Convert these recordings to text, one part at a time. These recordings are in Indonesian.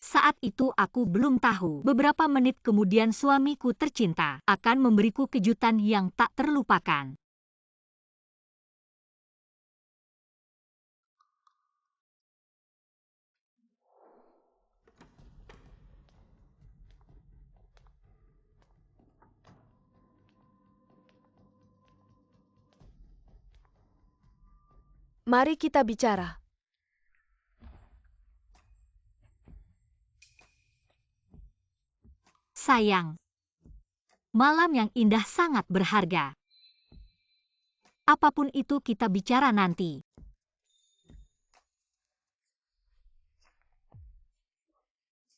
Saat itu aku belum tahu. Beberapa menit kemudian suamiku tercinta akan memberiku kejutan yang tak terlupakan. Mari kita bicara. Sayang, malam yang indah sangat berharga. Apapun itu kita bicara nanti.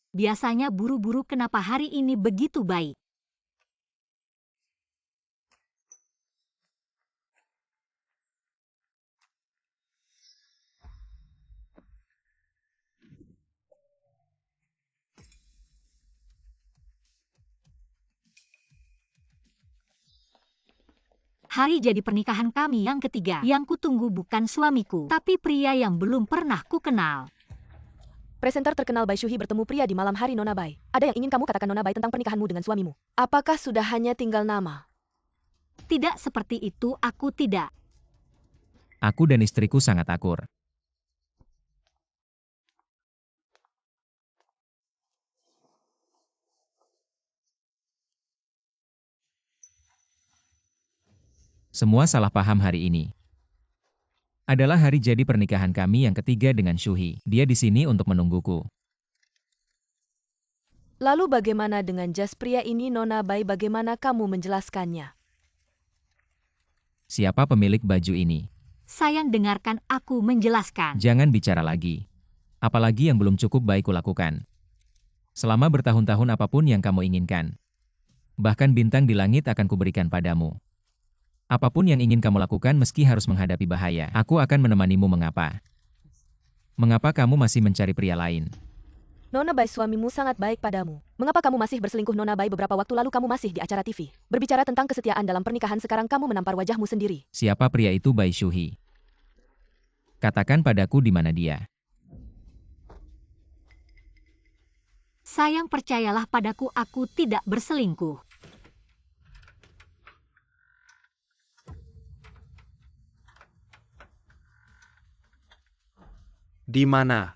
Biasanya buru-buru, kenapa hari ini begitu baik? Hari jadi pernikahan kami yang ketiga. Yang kutunggu bukan suamiku, tapi pria yang belum pernah kukenal. Presenter terkenal Bai Shuhi bertemu pria di malam hari, Nona Bai. Ada yang ingin kamu katakan, Nona Bai, tentang pernikahanmu dengan suamimu? Apakah sudah hanya tinggal nama? Tidak seperti itu, aku tidak. Aku dan istriku sangat akur. Semua salah paham hari ini. Adalah hari jadi pernikahan kami yang ketiga dengan Shuhi. Dia di sini untuk menungguku. Lalu bagaimana dengan jas pria ini, Nona Bai? Bagaimana kamu menjelaskannya? Siapa pemilik baju ini? Sayang, dengarkan aku menjelaskan. Jangan bicara lagi. Apalagi yang belum cukup baik kulakukan. Selama bertahun-tahun apapun yang kamu inginkan. Bahkan bintang di langit akan kuberikan padamu. Apapun yang ingin kamu lakukan meski harus menghadapi bahaya, aku akan menemanimu. Mengapa? Mengapa kamu masih mencari pria lain? Nona Bai, suamimu sangat baik padamu. Mengapa kamu masih berselingkuh, Nona Bai? Beberapa waktu lalu kamu masih di acara TV. Berbicara tentang kesetiaan dalam pernikahan, sekarang kamu menampar wajahmu sendiri. Siapa pria itu, Bai Shuhi? Katakan padaku di mana dia. Sayang, percayalah padaku, aku tidak berselingkuh. Di mana?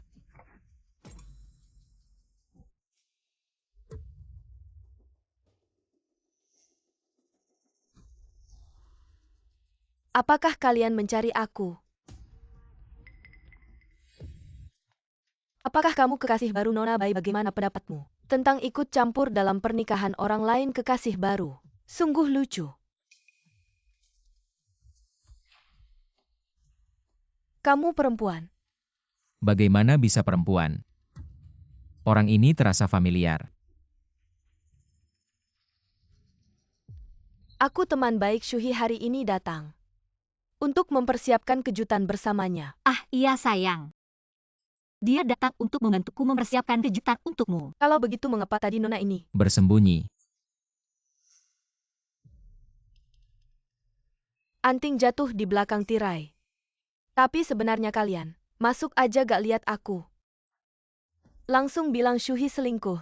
Apakah kalian mencari aku? Apakah kamu kekasih baru, Nona Bai? Bagaimana pendapatmu tentang ikut campur dalam pernikahan orang lain? Kekasih baru. Sungguh lucu. Kamu perempuan. Bagaimana bisa perempuan? Orang ini terasa familiar. Aku teman baik Shuhi hari ini datang untuk mempersiapkan kejutan bersamanya. Ah, iya sayang. Dia datang untuk membantuku mempersiapkan kejutan untukmu. Kalau begitu, mengapa tadi Nona ini Bersembunyi. anting jatuh di belakang tirai? Tapi sebenarnya kalian masuk aja gak lihat aku. Langsung bilang Shuhi selingkuh.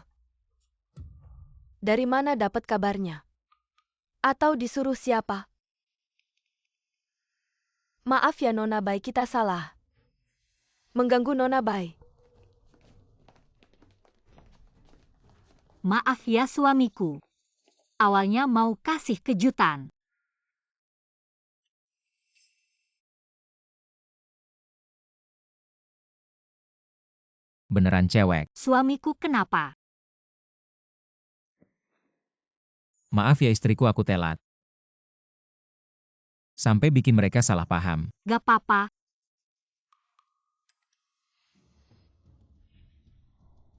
Dari mana dapat kabarnya? Atau disuruh siapa? Maaf ya Nona Bai, kita salah mengganggu, Nona Bai. Maaf ya suamiku. Awalnya mau kasih kejutan. Beneran cewek. Suamiku kenapa? Maaf ya istriku, aku telat. Sampai bikin mereka salah paham. Gak apa-apa.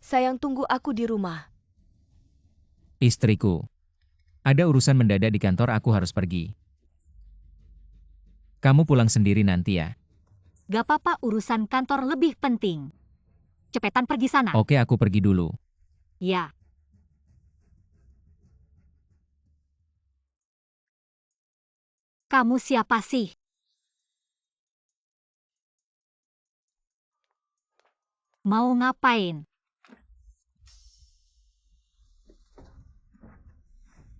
Sayang, tunggu aku di rumah. Istriku. Ada urusan mendadak di kantor, aku harus pergi. Kamu pulang sendiri nanti ya. Gak apa-apa, urusan kantor lebih penting. Cepetan pergi sana. Oke, aku pergi dulu. Ya. Kamu siapa sih? Mau ngapain?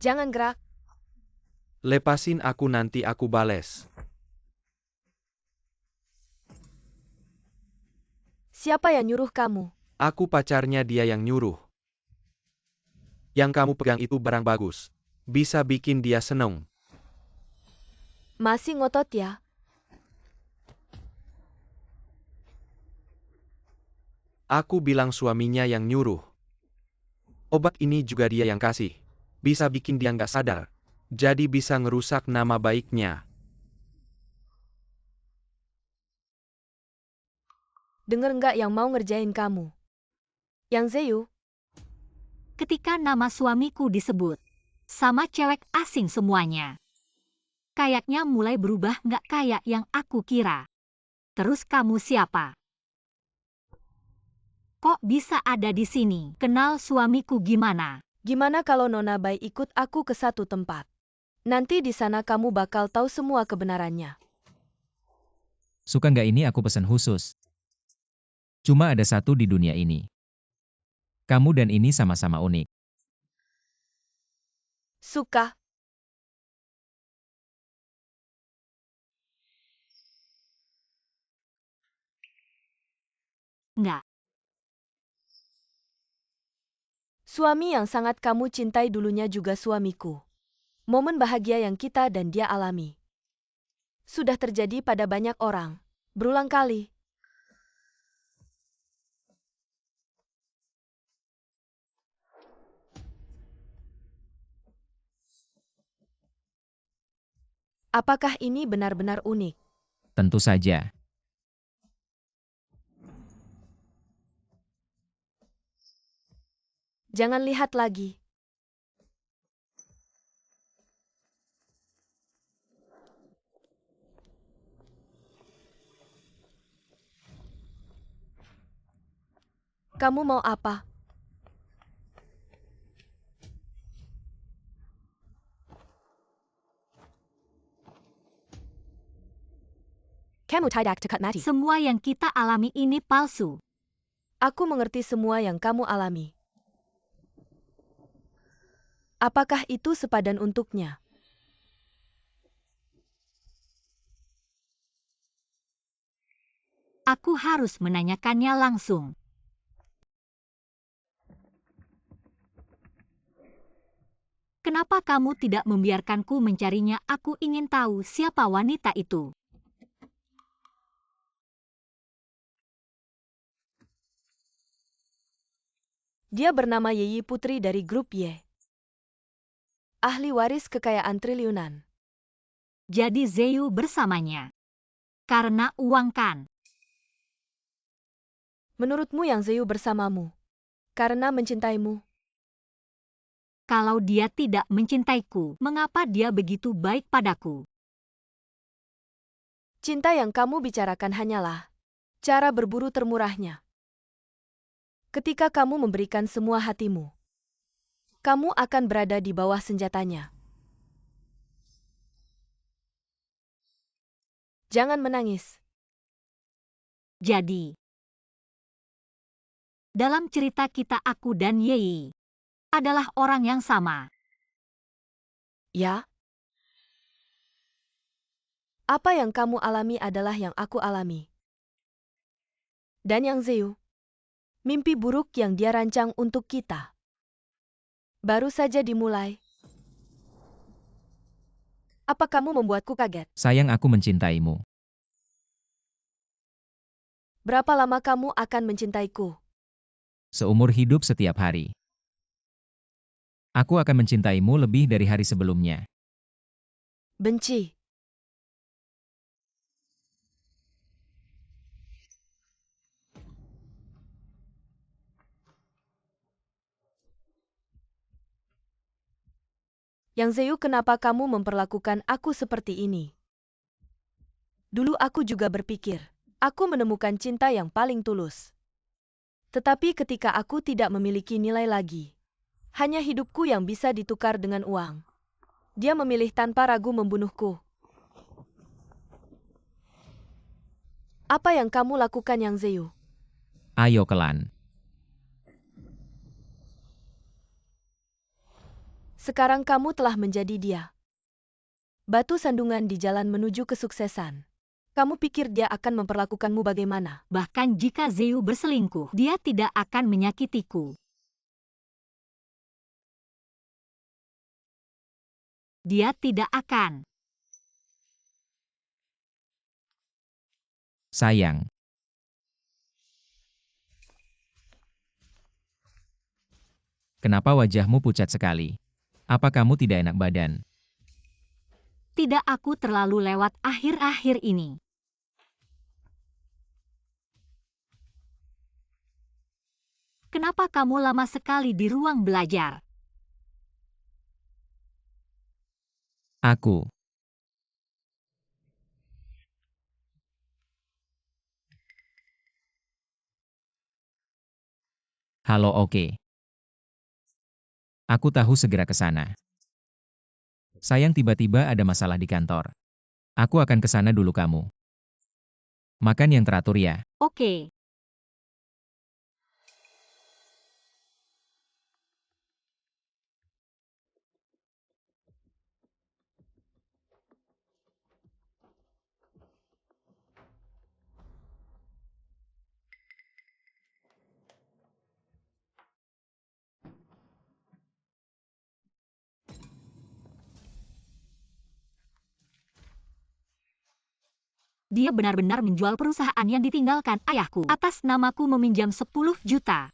Jangan gerak. Lepasin aku nanti aku bales. Siapa yang nyuruh kamu? Aku pacarnya dia yang nyuruh. Yang kamu pegang itu barang bagus. Bisa bikin dia seneng. Masih ngotot ya? Aku bilang suaminya yang nyuruh. Obat ini juga dia yang kasih. Bisa bikin dia nggak sadar. Jadi bisa ngerusak nama baiknya. Dengar nggak yang mau ngerjain kamu? Yang Zeyu? Ketika nama suamiku disebut, sama cewek asing semuanya. Kayaknya mulai berubah nggak kayak yang aku kira. Terus kamu siapa? Kok bisa ada di sini? Kenal suamiku gimana? Gimana kalau Nona Bai ikut aku ke satu tempat? Nanti di sana kamu bakal tahu semua kebenarannya. Suka nggak ini aku pesan khusus. Cuma ada satu di dunia ini. Kamu dan ini sama-sama unik. Suka? Nggak. Suami yang sangat kamu cintai dulunya juga suamiku. Momen bahagia yang kita dan dia alami. Sudah terjadi pada banyak orang. Berulang kali. Apakah ini benar-benar unik? Tentu saja. Jangan lihat lagi. Kamu mau apa? Kamu tidak dekat mati. Semua yang kita alami ini palsu. Aku mengerti semua yang kamu alami. Apakah itu sepadan untuknya? Aku harus menanyakannya langsung. Kenapa kamu tidak membiarkanku mencarinya? Aku ingin tahu siapa wanita itu. Dia bernama Yeyi Putri dari grup Y. Ahli waris kekayaan triliunan. Jadi Zeyu bersamanya. Karena uang kan. Menurutmu yang Zeyu bersamamu? Karena mencintaimu? Kalau dia tidak mencintaiku, mengapa dia begitu baik padaku? Cinta yang kamu bicarakan hanyalah cara berburu termurahnya. Ketika kamu memberikan semua hatimu, kamu akan berada di bawah senjatanya. Jangan menangis. Jadi, dalam cerita kita aku dan Yeyi adalah orang yang sama. Ya? Apa yang kamu alami adalah yang aku alami. Dan yang Zeyu, mimpi buruk yang dia rancang untuk kita. Baru saja dimulai. Apa kamu membuatku kaget? Sayang aku mencintaimu. Berapa lama kamu akan mencintaiku? Seumur hidup setiap hari. Aku akan mencintaimu lebih dari hari sebelumnya. Benci. Yang Zeyu, kenapa kamu memperlakukan aku seperti ini? Dulu aku juga berpikir, aku menemukan cinta yang paling tulus. Tetapi ketika aku tidak memiliki nilai lagi, hanya hidupku yang bisa ditukar dengan uang, dia memilih tanpa ragu membunuhku. Apa yang kamu lakukan yang Zeyu? Ayo Kelan. Sekarang kamu telah menjadi dia. Batu sandungan di jalan menuju kesuksesan. Kamu pikir dia akan memperlakukanmu bagaimana? Bahkan jika Zeu berselingkuh, dia tidak akan menyakitiku. Dia tidak akan. Sayang. Kenapa wajahmu pucat sekali? Apa kamu tidak enak badan? Tidak, aku terlalu lewat akhir-akhir ini. Kenapa kamu lama sekali di ruang belajar? Aku. Halo, oke. Aku tahu segera ke sana. Sayang, tiba-tiba ada masalah di kantor. Aku akan ke sana dulu kamu. Makan yang teratur ya. Oke. Dia benar-benar menjual perusahaan yang ditinggalkan ayahku. Atas namaku meminjam 10 juta.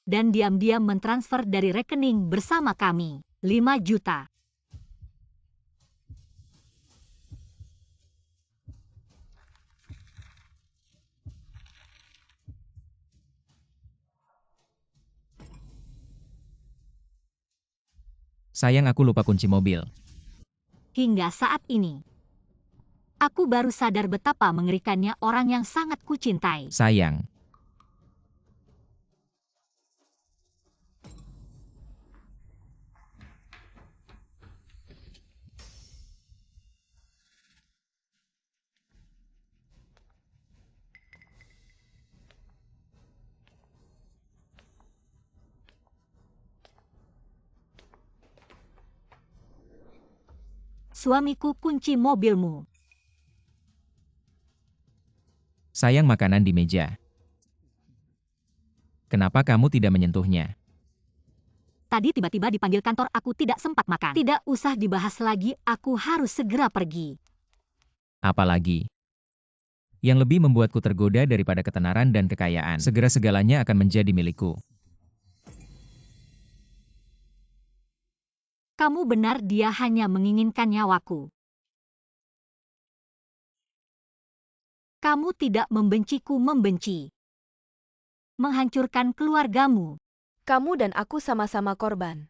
Dan diam-diam mentransfer dari rekening bersama kami. 5 juta. Sayang, aku lupa kunci mobil. Hingga saat ini, aku baru sadar betapa mengerikannya orang yang sangat kucintai. Sayang. Suamiku, kunci mobilmu. Sayang, makanan di meja. Kenapa kamu tidak menyentuhnya? Tadi tiba-tiba dipanggil kantor, aku tidak sempat makan. Tidak usah dibahas lagi, aku harus segera pergi. Apalagi? Yang lebih membuatku tergoda daripada ketenaran dan kekayaan. Segera segalanya akan menjadi milikku. Kamu benar, dia hanya menginginkan nyawaku. Kamu tidak membenciku, membenci. Menghancurkan keluargamu. Kamu dan aku sama-sama korban.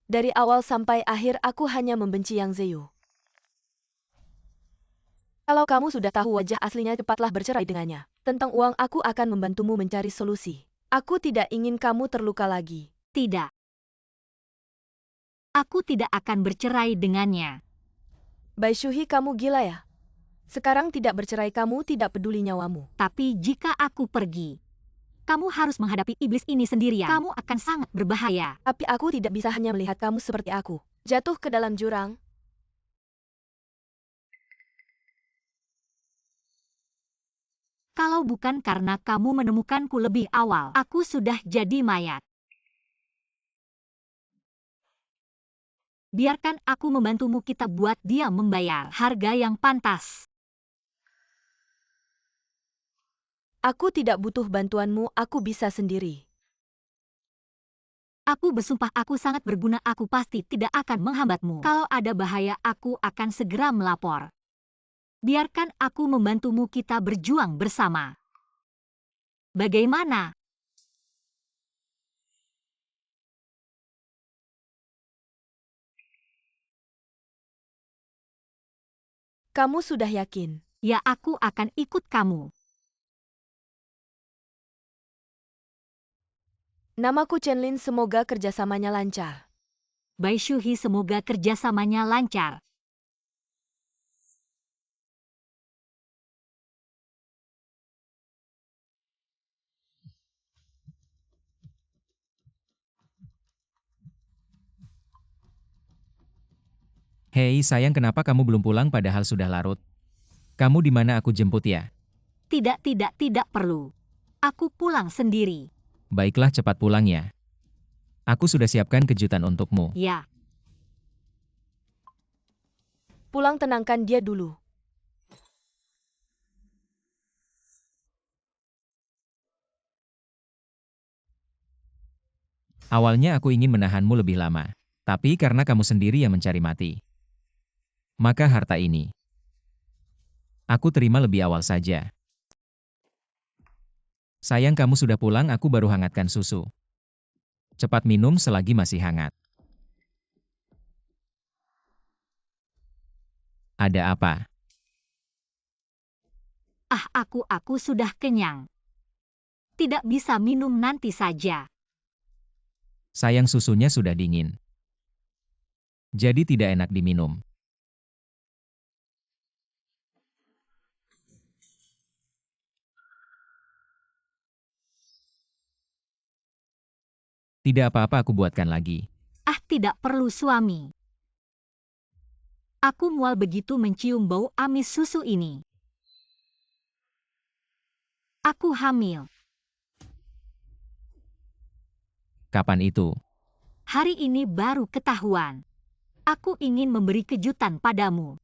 Dari awal sampai akhir aku hanya membenci Yang Zeu. Kalau kamu sudah tahu wajah aslinya, cepatlah bercerai dengannya. Tentang uang, aku akan membantumu mencari solusi. Aku tidak ingin kamu terluka lagi. Tidak. Aku tidak akan bercerai dengannya. Bai Shuhi, kamu gila ya? Sekarang tidak bercerai, kamu tidak peduli nyawamu. Tapi jika aku pergi, kamu harus menghadapi iblis ini sendirian. Kamu akan sangat berbahaya. Tapi aku tidak bisa hanya melihat kamu seperti aku. Jatuh ke dalam jurang. Kalau bukan karena kamu menemukanku lebih awal, aku sudah jadi mayat. Biarkan aku membantumu, kita buat dia membayar harga yang pantas. Aku tidak butuh bantuanmu, aku bisa sendiri. Aku bersumpah aku sangat berguna, aku pasti tidak akan menghambatmu. Kalau ada bahaya, aku akan segera melapor. Biarkan aku membantumu, kita berjuang bersama. Bagaimana? Kamu sudah yakin? Ya, aku akan ikut kamu. Namaku Chenlin, semoga kerjasamanya lancar. Bai Shuhi, semoga kerjasamanya lancar. Hei sayang, kenapa kamu belum pulang padahal sudah larut? Kamu di mana, aku jemput ya? Tidak perlu. Aku pulang sendiri. Baiklah, cepat pulang ya. Aku sudah siapkan kejutan untukmu. Ya, Pulang, tenangkan dia dulu. Awalnya aku ingin menahanmu lebih lama. Tapi karena kamu sendiri yang mencari mati, maka harta ini aku terima lebih awal saja. Sayang, kamu sudah pulang, aku baru hangatkan susu. Cepat minum selagi masih hangat. Ada apa? aku sudah kenyang. Tidak bisa minum, nanti saja. Sayang, susunya sudah dingin. Jadi tidak enak diminum. Tidak apa-apa, aku buatkan lagi. Tidak perlu suami. Aku mual begitu mencium bau amis susu ini. Aku hamil. Kapan itu? Hari ini baru ketahuan. Aku ingin memberi kejutan padamu.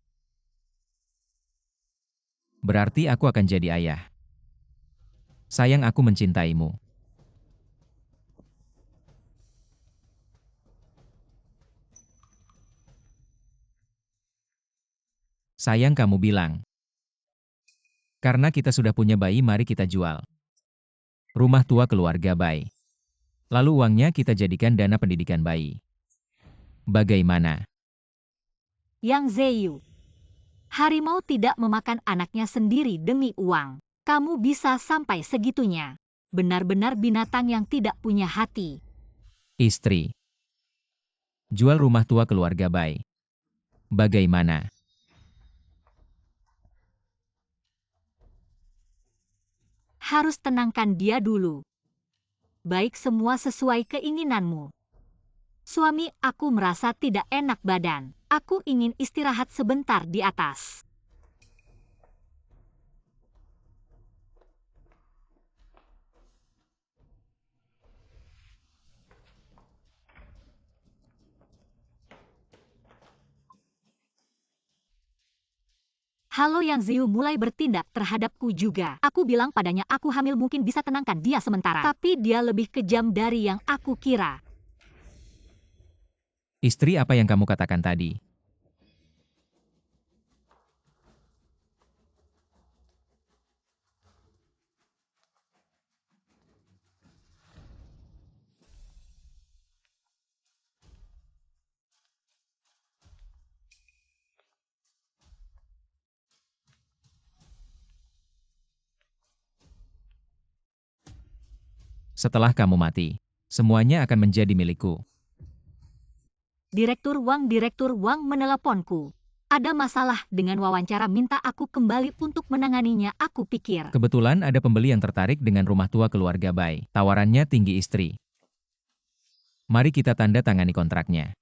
Berarti aku akan jadi ayah. Sayang, aku mencintaimu. Sayang, kamu bilang. Karena kita sudah punya bayi, mari kita jual rumah tua keluarga bayi. Lalu uangnya kita jadikan dana pendidikan bayi. Bagaimana? Yang Zeyu. Harimau tidak memakan anaknya sendiri demi uang. Kamu bisa sampai segitunya. Benar-benar binatang yang tidak punya hati. Istri. Jual rumah tua keluarga bayi. Bagaimana? Harus tenangkan dia dulu. Baik, semua sesuai keinginanmu. Suami, aku merasa tidak enak badan. Aku ingin istirahat sebentar di atas. Halo, Yang Ziu mulai bertindak terhadapku juga. Aku bilang padanya aku hamil, mungkin bisa tenangkan dia sementara. Tapi dia lebih kejam dari yang aku kira. Istri, apa yang kamu katakan tadi? Setelah kamu mati, semuanya akan menjadi milikku. Direktur Wang meneleponku. Ada masalah dengan wawancara, minta aku kembali untuk menanganinya. Aku pikir. Kebetulan ada pembeli yang tertarik dengan rumah tua keluarga bayi. Tawarannya tinggi, istri. Mari kita tanda tangani kontraknya.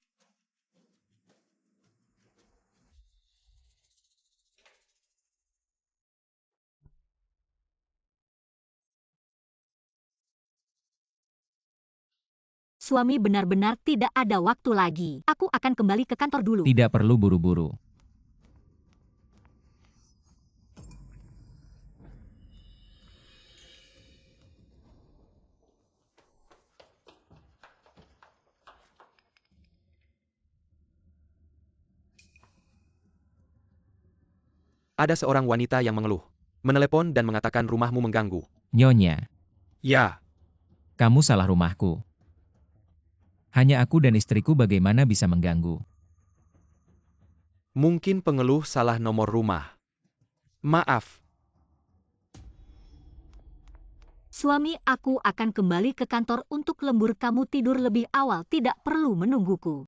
Suami, benar-benar tidak ada waktu lagi. Aku akan kembali ke kantor dulu. Tidak perlu buru-buru. Ada seorang wanita yang mengeluh, menelepon dan mengatakan rumahmu mengganggu. Nyonya, Ya, kamu salah rumahku. Hanya aku dan istriku, bagaimana bisa mengganggu? mungkin pengeluh salah nomor rumah. Maaf, Suami, aku akan kembali ke kantor untuk lembur. Kamu tidur lebih awal, tidak perlu menungguku.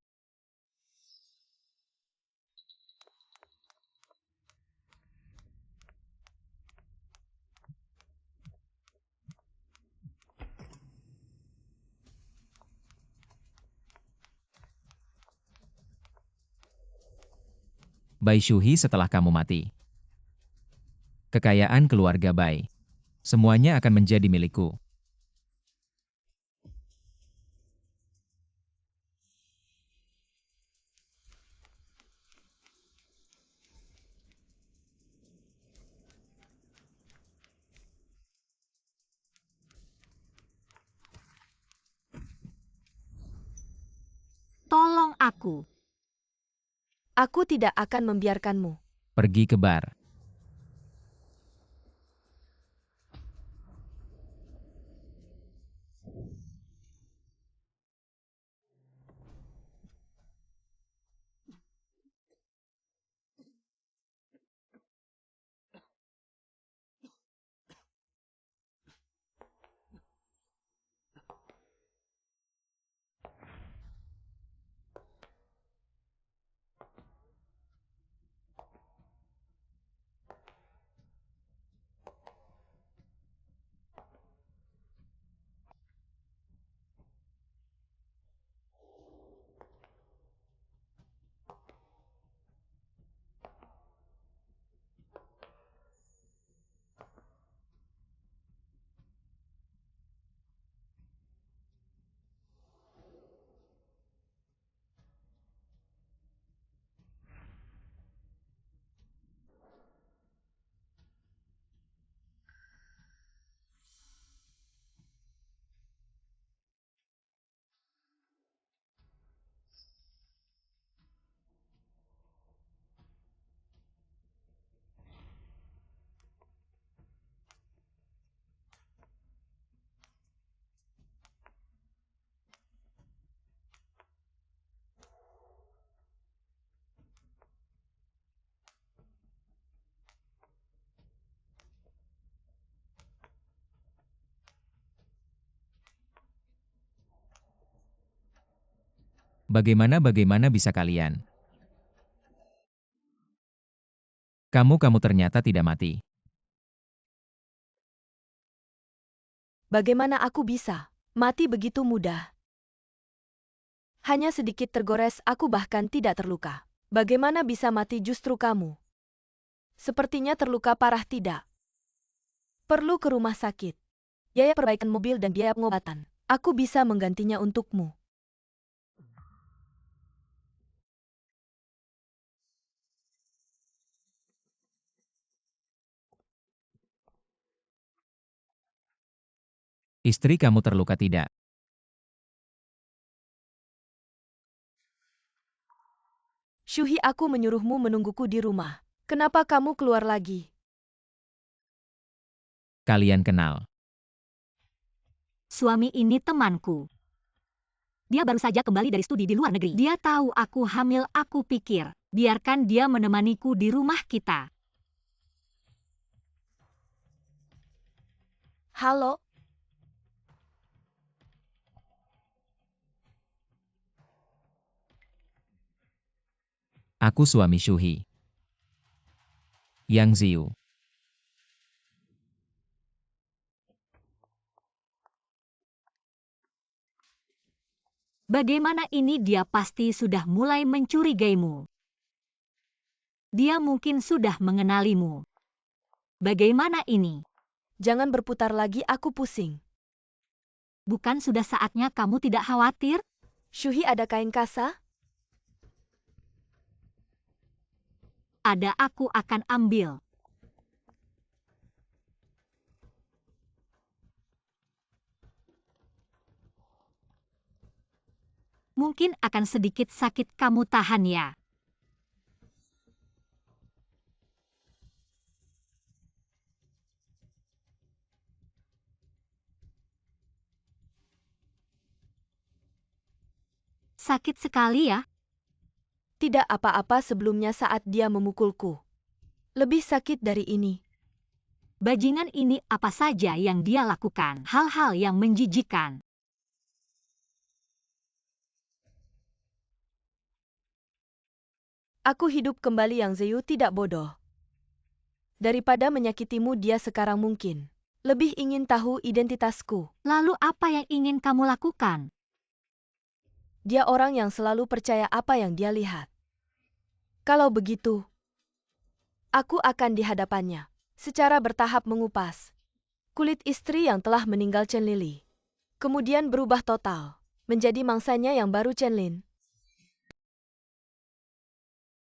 Bai Shuhi setelah kamu mati. Kekayaan keluarga Bai. Semuanya akan menjadi milikku. Tolong aku. Aku tidak akan membiarkanmu. Pergi ke bar. Bagaimana bisa kalian? Kamu ternyata tidak mati. Bagaimana aku bisa mati begitu mudah? Hanya sedikit tergores, aku bahkan tidak terluka. Bagaimana bisa mati justru kamu? Sepertinya terluka parah, tidak? Perlu ke rumah sakit. Biaya perbaikan mobil dan biaya pengobatan. Aku bisa menggantinya untukmu. Istri kamu terluka tidak? Shuhi, aku menyuruhmu menungguku di rumah. Kenapa kamu keluar lagi? Kalian kenal. Suami ini temanku. Dia baru saja kembali dari studi di luar negeri. Dia tahu aku hamil, aku pikir, biarkan dia menemaniku di rumah kita. Halo? Aku suami Shuhi. Yang Ziu. Bagaimana ini, dia pasti sudah mulai mencurigaimu. Dia mungkin sudah mengenalimu. Bagaimana ini? Jangan berputar lagi, aku pusing. Bukan sudah saatnya kamu tidak khawatir? Shuhi, ada kain kasa? Ada, aku akan ambil. Mungkin akan sedikit sakit, kamu tahan ya. Sakit sekali ya? Tidak apa-apa sebelumnya saat dia memukulku. Lebih sakit dari ini. Bajingan ini apa saja yang dia lakukan? Hal-hal yang menjijikan. Aku hidup kembali, Yang Ziyu tidak bodoh. Daripada menyakitimu dia sekarang, mungkin lebih ingin tahu identitasku. Lalu apa yang ingin kamu lakukan? Dia orang yang selalu percaya apa yang dia lihat. Kalau begitu, Aku akan di hadapannya, secara bertahap mengupas kulit istri yang telah meninggal Chen Lili. Kemudian berubah total, menjadi mangsanya yang baru Chen Lin.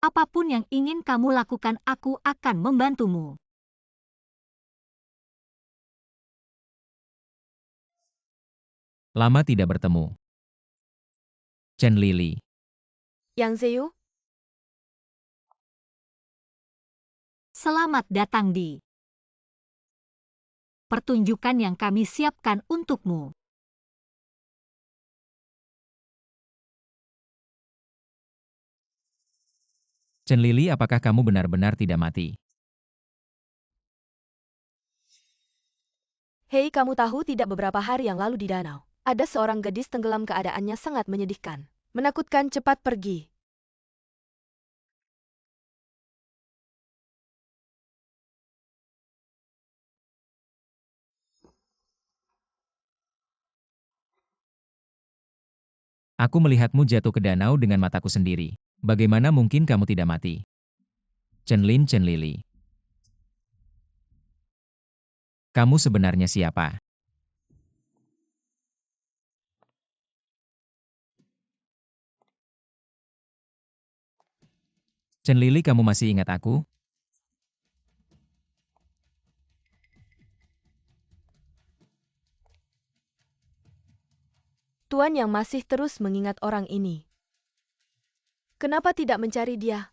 Apapun yang ingin kamu lakukan, aku akan membantumu. Lama tidak bertemu. Chen Lili. Yang Zeu, Selamat datang di pertunjukan yang kami siapkan untukmu. Chen Lili, apakah kamu benar-benar tidak mati? hei, kamu tahu tidak beberapa hari yang lalu di danau, ada seorang gadis tenggelam, keadaannya sangat menyedihkan. Menakutkan, cepat pergi. Aku melihatmu jatuh ke danau dengan mataku sendiri. Bagaimana mungkin kamu tidak mati? Chen Lili. Kamu sebenarnya siapa? Chen Lili, kamu masih ingat aku? Tuan yang masih terus mengingat orang ini. Kenapa tidak mencari dia?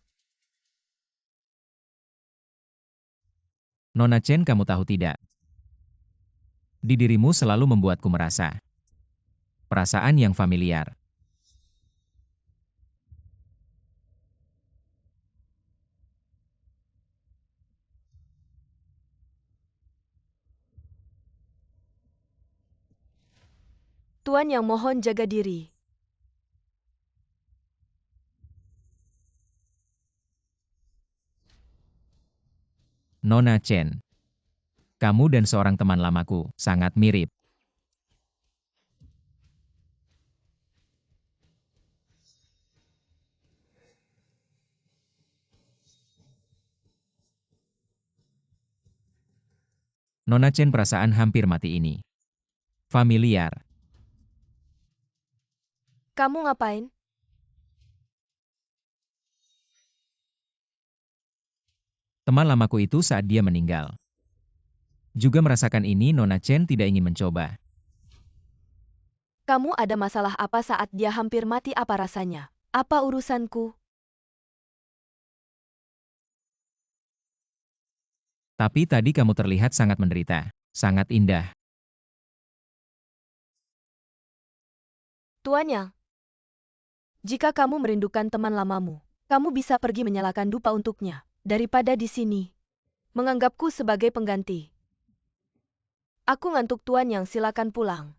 Nona Chen, kamu tahu tidak? Di dirimu selalu membuatku merasa perasaan yang familiar. Tuan yang mohon jaga diri. Nona Chen. Kamu dan seorang teman lamaku sangat mirip. Nona Chen, perasaan hampir mati ini familiar. Kamu ngapain? Teman lamaku itu saat dia meninggal juga merasakan ini. Nona Chen tidak ingin mencoba. Kamu ada masalah apa saat dia hampir mati? Apa rasanya? Apa urusanku? Tapi tadi kamu terlihat sangat menderita, sangat indah. Tuan Yang, jika kamu merindukan teman lamamu, kamu bisa pergi menyalakan dupa untuknya, daripada di sini menganggapku sebagai pengganti. Aku ngantuk, Tuan Yang, silakan pulang.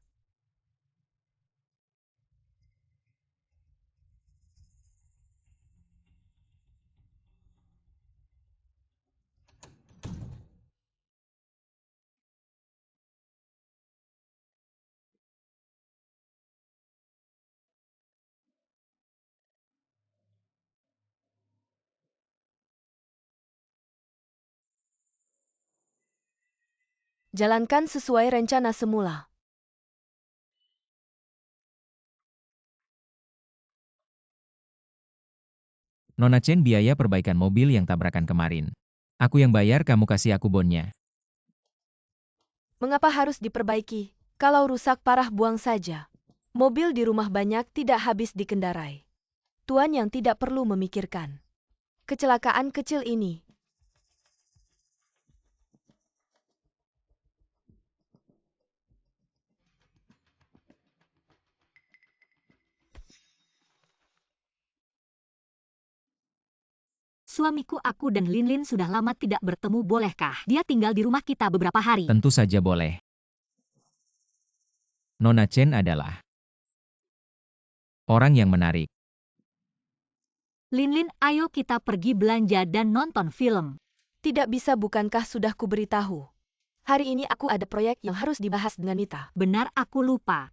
Jalankan sesuai rencana semula. Nona Chen, biaya perbaikan mobil yang tabrakan kemarin. Aku yang bayar, kamu kasih aku bonnya. Mengapa harus diperbaiki? Kalau rusak parah, buang saja. Mobil di rumah banyak, tidak habis dikendarai. Tuan Yang tidak perlu memikirkan kecelakaan kecil ini. Suamiku, aku dan Linlin sudah lama tidak bertemu. Bolehkah dia tinggal di rumah kita beberapa hari? Tentu saja boleh. Nona Chen adalah orang yang menarik. Linlin, ayo kita pergi belanja dan nonton film. Tidak bisa, bukankah sudah kuberitahu? Hari ini aku ada proyek yang harus dibahas dengan Mita. Benar, aku lupa.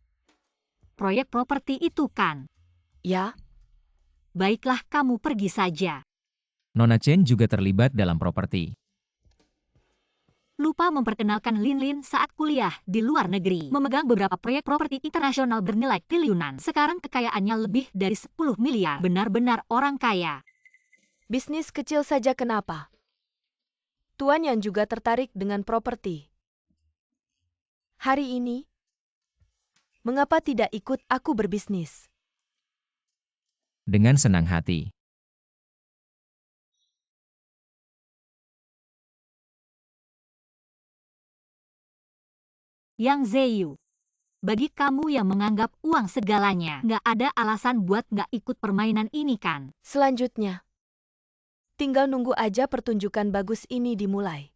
Proyek properti itu kan? Ya, Baiklah, kamu pergi saja. Nona Chen juga terlibat dalam properti. Lupa memperkenalkan Lin Lin saat kuliah di luar negeri. Memegang beberapa proyek properti internasional bernilai triliunan. Sekarang kekayaannya lebih dari 10 miliar. Benar-benar orang kaya. Bisnis kecil saja kenapa? Tuan yang juga tertarik dengan properti. Hari ini, mengapa tidak ikut aku berbisnis? Dengan senang hati. Yang Zeyu. Bagi kamu yang menganggap uang segalanya, nggak ada alasan buat nggak ikut permainan ini kan? Selanjutnya, tinggal nunggu aja pertunjukan bagus ini dimulai.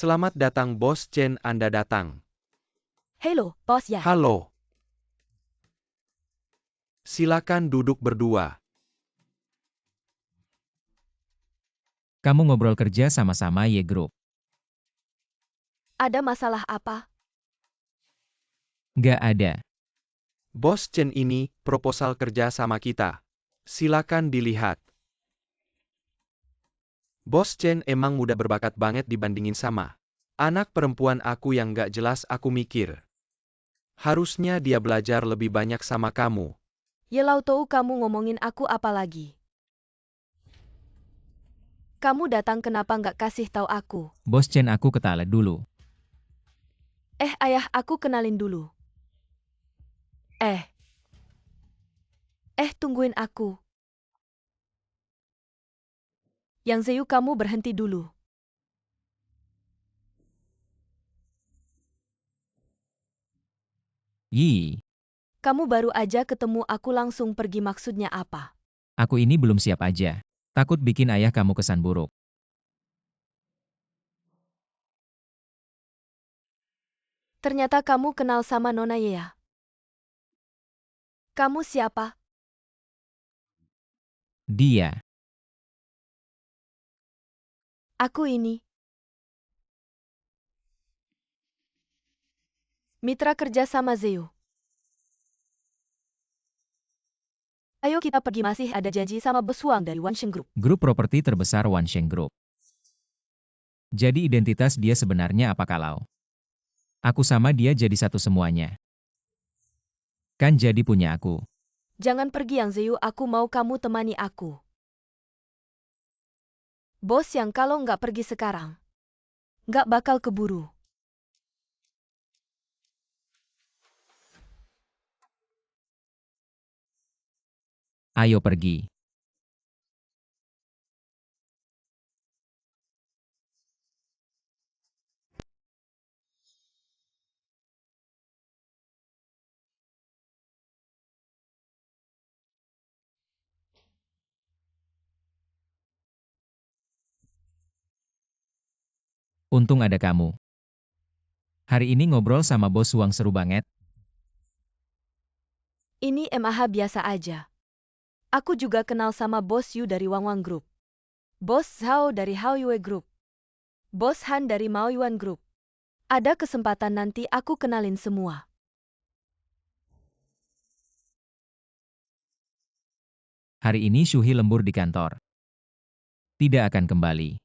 Selamat datang Bos Chen, Anda datang. Halo, bos ya. Halo. Silakan duduk berdua. Kamu ngobrol kerja sama-sama Ye Group. Ada masalah apa? Nggak ada. Bos Chen, ini proposal kerja sama kita. Silakan dilihat. Bos Chen emang muda berbakat banget dibandingin sama anak perempuan aku yang gak jelas. Aku mikir harusnya dia belajar lebih banyak sama kamu. Yelau tahu kamu ngomongin aku apa lagi? Kamu datang kenapa nggak kasih tahu aku? Bos Chen, aku ke toilet dulu. Ayah, aku kenalin dulu. Tungguin aku. Yang Zeyu, kamu berhenti dulu. Yi, Kamu baru aja ketemu aku langsung pergi, maksudnya apa? aku ini belum siap aja. Takut bikin ayah kamu kesan buruk. Ternyata kamu kenal sama Nona Ye ya? Kamu siapa? Dia. Aku ini. Mitra kerja sama Zeyu. Ayo kita pergi, masih ada janji sama bos Wang dari Wansheng Group. Grup properti terbesar Wansheng Group. Jadi identitas dia sebenarnya apa kalau aku sama dia jadi satu semuanya? Kan jadi punya aku. Jangan pergi Yang Zeyu, aku mau kamu temani aku. Bos yang kalau nggak pergi sekarang, nggak bakal keburu. Ayo pergi. Untung ada kamu. Hari ini ngobrol sama bos Wang seru banget. Ini MAH biasa aja. Aku juga kenal sama bos Yu dari Wang Wang Group. Bos Zhao dari Hao Yue Group. Bos Han dari Mao Yuan Group. Ada kesempatan nanti aku kenalin semua. Hari ini Shuhi lembur di kantor. Tidak akan kembali.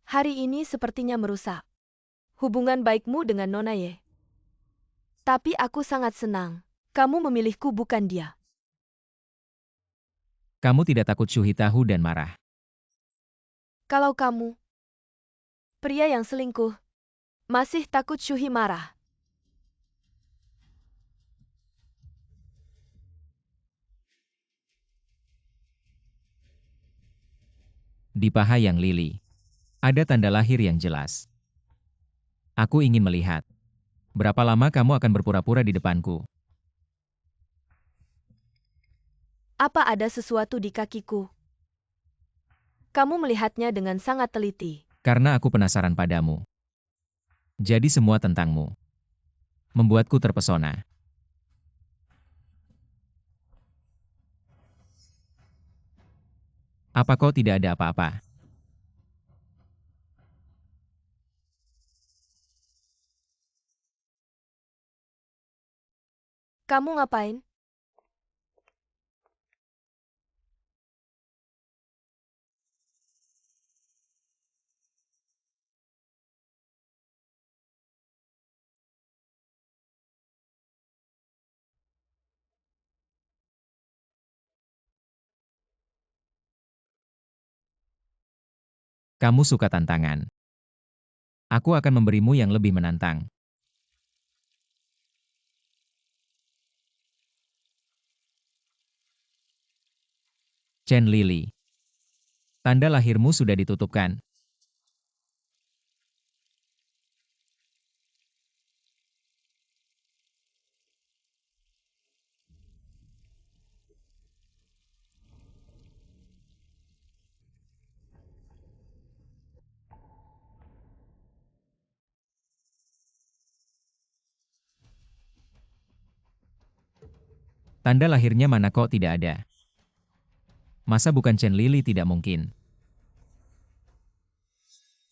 Hari ini sepertinya merusak hubungan baikmu dengan Nona Ye. Tapi aku sangat senang. Kamu memilihku, bukan dia. Kamu tidak takut Shuhi tahu dan marah? Kalau kamu, pria yang selingkuh, masih takut Shuhi marah. Di paha yang lili. Ada tanda lahir yang jelas. Aku ingin melihat. Berapa lama kamu akan berpura-pura di depanku? Apa ada sesuatu di kakiku? Kamu melihatnya dengan sangat teliti. Karena aku penasaran padamu. Jadi semua tentangmu. Membuatku terpesona. Apa kau tidak ada apa-apa? Kamu ngapain? Kamu suka tantangan. Aku akan memberimu yang lebih menantang. Chen Lily. Tanda lahirmu sudah ditutupkan. Tanda lahirnya mana kok tidak ada? Masa bukan Chen Lily tidak mungkin?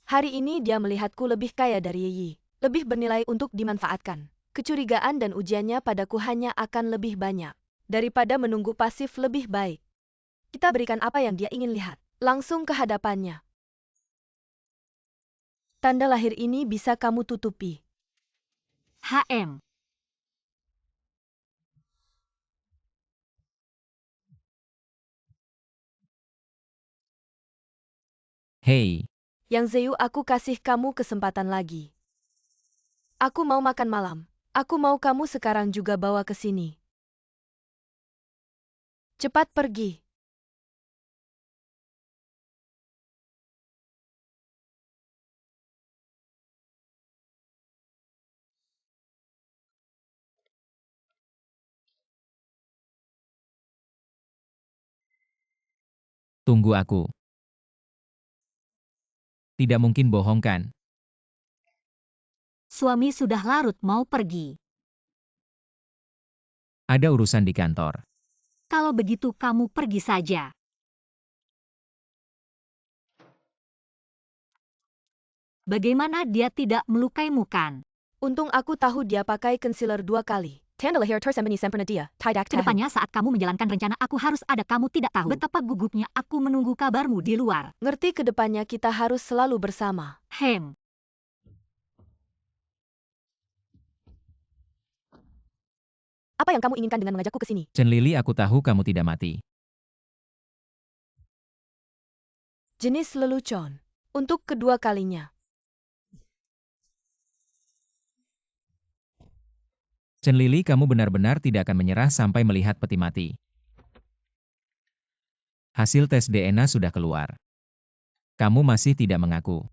Hari ini dia melihatku lebih kaya dari Yi. Lebih bernilai untuk dimanfaatkan. Kecurigaan dan ujiannya padaku hanya akan lebih banyak. Daripada menunggu pasif lebih baik. Kita berikan apa yang dia ingin lihat. Langsung ke hadapannya. Tanda lahir ini bisa kamu tutupi. HM. Hei, Yang Zeyu, aku kasih kamu kesempatan lagi. Aku mau makan malam. Aku mau kamu sekarang juga bawa ke sini. Cepat pergi. tunggu aku. Tidak mungkin bohong kan? Suami sudah larut mau pergi. Ada urusan di kantor. Kalau begitu kamu pergi saja. Bagaimana dia tidak melukaimu kan? Untung aku tahu dia pakai concealer 2 kali. Tanda lahir tersembunyi sempurna dia. Tidak tahu. Kedepannya saat kamu menjalankan rencana aku harus ada kamu tidak tahu. Betapa gugupnya aku menunggu kabarmu di luar. Ngerti kedepannya kita harus selalu bersama. Hem. Apa yang kamu inginkan dengan mengajakku ke sini? Chen Lily, aku tahu kamu tidak mati. Jenis lelucon. Untuk kedua kalinya. Chen Lily, kamu benar-benar tidak akan menyerah sampai melihat peti mati. Hasil tes DNA sudah keluar. Kamu masih tidak mengaku.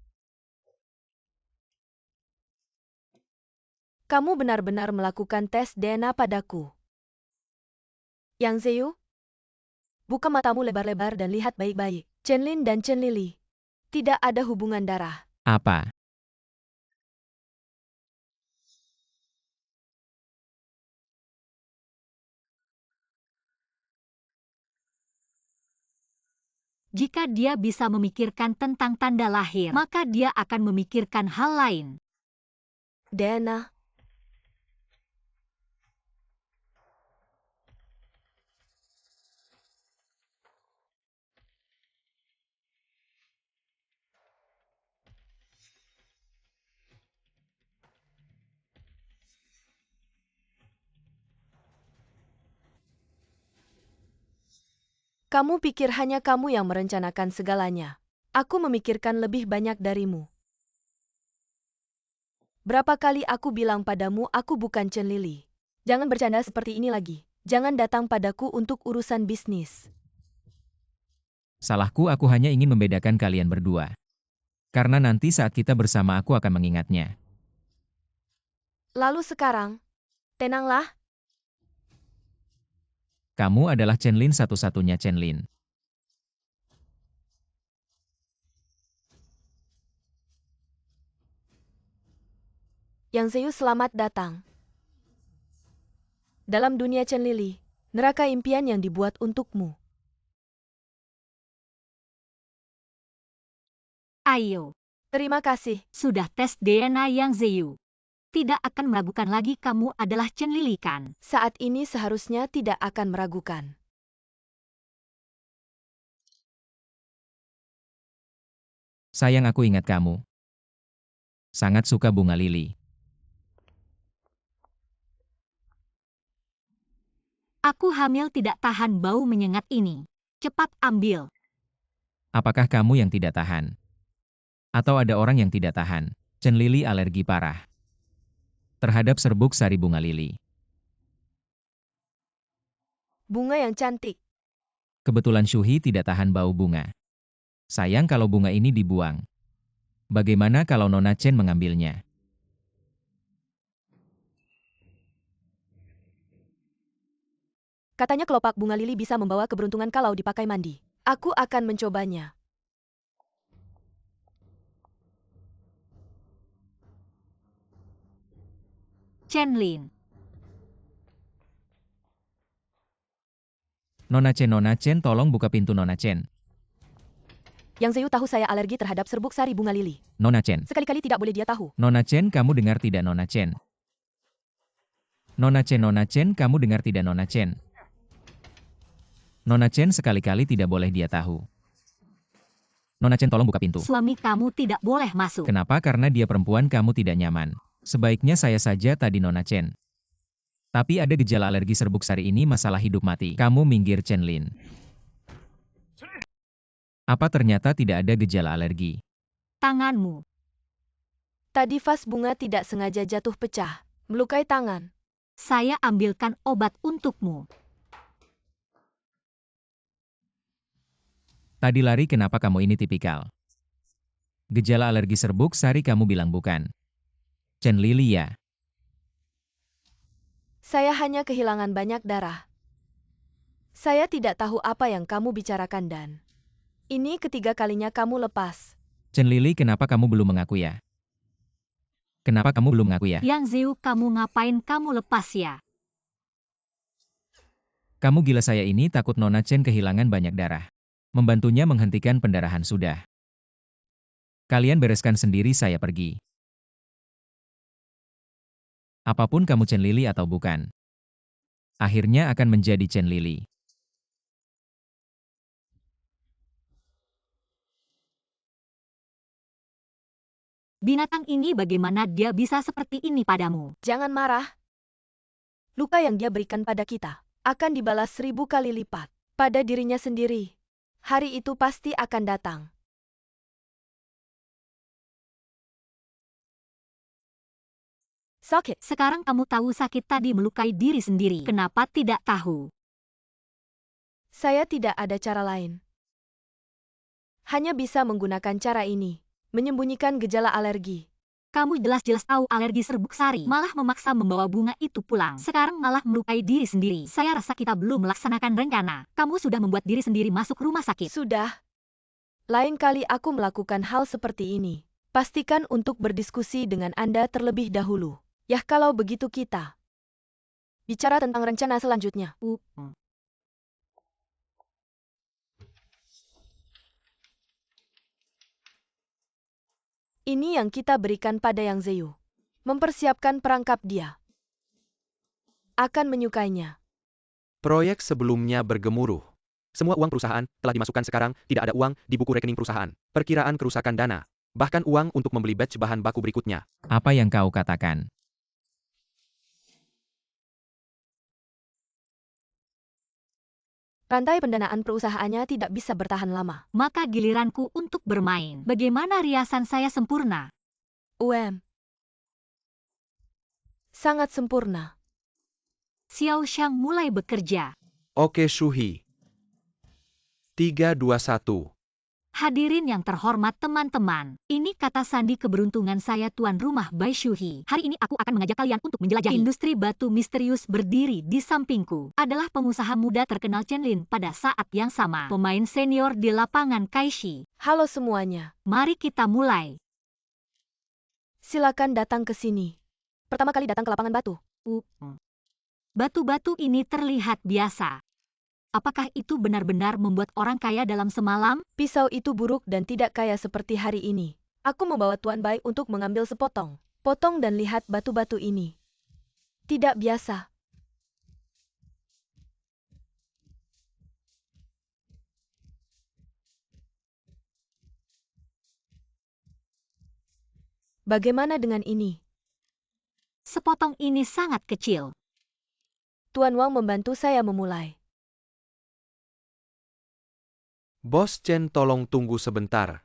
Kamu benar-benar melakukan tes DNA padaku. Yang Zeyu, buka matamu lebar-lebar dan lihat baik-baik. Chenlin dan Chen Lily. Tidak ada hubungan darah. Apa? Jika dia bisa memikirkan tentang tanda lahir, maka dia akan memikirkan hal lain. DNA. Kamu pikir hanya kamu yang merencanakan segalanya. Aku memikirkan lebih banyak darimu. Berapa kali aku bilang padamu aku bukan Chen Lily. Jangan bercanda seperti ini lagi. Jangan datang padaku untuk urusan bisnis. Salahku, aku hanya ingin membedakan kalian berdua. Karena nanti saat kita bersama aku akan mengingatnya. Lalu sekarang, tenanglah. Kamu adalah Chenlin, satu-satunya Chenlin. Yang Zeyu, selamat datang. Dalam dunia Chen Lili, neraka impian yang dibuat untukmu. Ayo, Terima kasih. sudah tes DNA yang Zeyu. Tidak akan meragukan lagi kamu adalah Chen Lili kan? Saat ini seharusnya tidak akan meragukan. Sayang, aku ingat kamu. Sangat suka bunga lili. Aku hamil tidak tahan bau menyengat ini. Cepat ambil. Apakah kamu yang tidak tahan? Atau ada orang yang tidak tahan? Chen Lili alergi parah terhadap serbuk sari bunga lili. Bunga yang cantik. Kebetulan Shuhi tidak tahan bau bunga. Sayang kalau bunga ini dibuang. Bagaimana kalau Nona Chen mengambilnya? Katanya kelopak bunga lili bisa membawa keberuntungan kalau dipakai mandi. Aku akan mencobanya. Chen Lin. Nona Chen, tolong buka pintu Nona Chen. Yang Zeyu tahu saya alergi terhadap serbuk sari bunga lili. Nona Chen. Sekali-kali tidak boleh dia tahu. Nona Chen, kamu dengar tidak Nona Chen? Nona Chen, kamu dengar tidak Nona Chen? Nona Chen, sekali-kali tidak boleh dia tahu. Nona Chen, tolong buka pintu. Suami kamu tidak boleh masuk. Kenapa? Karena dia perempuan, kamu tidak nyaman. Sebaiknya saya saja tadi Nona Chen. Tapi ada gejala alergi serbuk sari ini masalah hidup mati. Kamu minggir Chen Lin. Apa ternyata tidak ada gejala alergi? Tanganmu. Tadi vas bunga tidak sengaja jatuh pecah, melukai tangan. Saya ambilkan obat untukmu. Tadi lari, kenapa kamu ini tipikal? Gejala alergi serbuk sari kamu bilang bukan? Chen Lili ya? Saya hanya kehilangan banyak darah. Saya tidak tahu apa yang kamu bicarakan dan ini ketiga kalinya kamu lepas. Chen Lili, kenapa kamu belum mengaku ya? Kenapa kamu belum mengaku ya? Yang Zeyu, kamu ngapain kamu lepas ya? Kamu gila, saya ini takut Nona Chen kehilangan banyak darah. Membantunya menghentikan pendarahan sudah. Kalian bereskan sendiri, saya pergi. Apapun kamu Chen Lili atau bukan, akhirnya akan menjadi Chen Lili. Binatang ini bagaimana dia bisa seperti ini padamu? Jangan marah. Luka yang dia berikan pada kita akan dibalas 1000 kali lipat pada dirinya sendiri. Hari itu pasti akan datang. Sakit. Sekarang kamu tahu sakit tadi melukai diri sendiri. Kenapa tidak tahu? Saya tidak ada cara lain. Hanya bisa menggunakan cara ini. Menyembunyikan gejala alergi. Kamu jelas-jelas tahu alergi serbuk sari, malah memaksa membawa bunga itu pulang. Sekarang malah melukai diri sendiri. Saya rasa kita belum melaksanakan rencana. Kamu sudah membuat diri sendiri masuk rumah sakit. Sudah. Lain kali aku melakukan hal seperti ini. Pastikan untuk berdiskusi dengan Anda terlebih dahulu. Ya, kalau begitu kita bicara tentang rencana selanjutnya. Ini yang kita berikan pada Yang Zeyu. Mempersiapkan perangkap dia. Akan menyukainya. Proyek sebelumnya bergemuruh. Semua uang perusahaan telah dimasukkan sekarang, tidak ada uang di buku rekening perusahaan. Perkiraan kerusakan dana. Bahkan uang untuk membeli batch bahan baku berikutnya. Apa yang kau katakan? Rantai pendanaan perusahaannya tidak bisa bertahan lama. Maka giliranku untuk bermain. Bagaimana riasan saya sempurna? Sangat sempurna. Xiao Shang mulai bekerja. Oke Shuhi. 3, 2, 1. Hadirin yang terhormat teman-teman, ini kata sandi keberuntungan saya tuan rumah Bai Shuhi. Hari ini aku akan mengajak kalian untuk menjelajahi industri batu misterius. Berdiri di sampingku adalah pengusaha muda terkenal Chen Lin pada saat yang sama. Pemain senior di lapangan Kaishi. Halo semuanya. Mari kita mulai. Silakan datang ke sini. pertama kali datang ke lapangan batu. Batu-batu ini terlihat biasa. Apakah itu benar-benar membuat orang kaya dalam semalam? Pisau itu buruk dan tidak kaya seperti hari ini. Aku membawa Tuan Bai untuk mengambil sepotong. Potong dan lihat batu-batu ini. Tidak biasa. Bagaimana dengan ini? Sepotong ini sangat kecil. Tuan Wang membantu saya memulai. Bos Chen, tolong tunggu sebentar.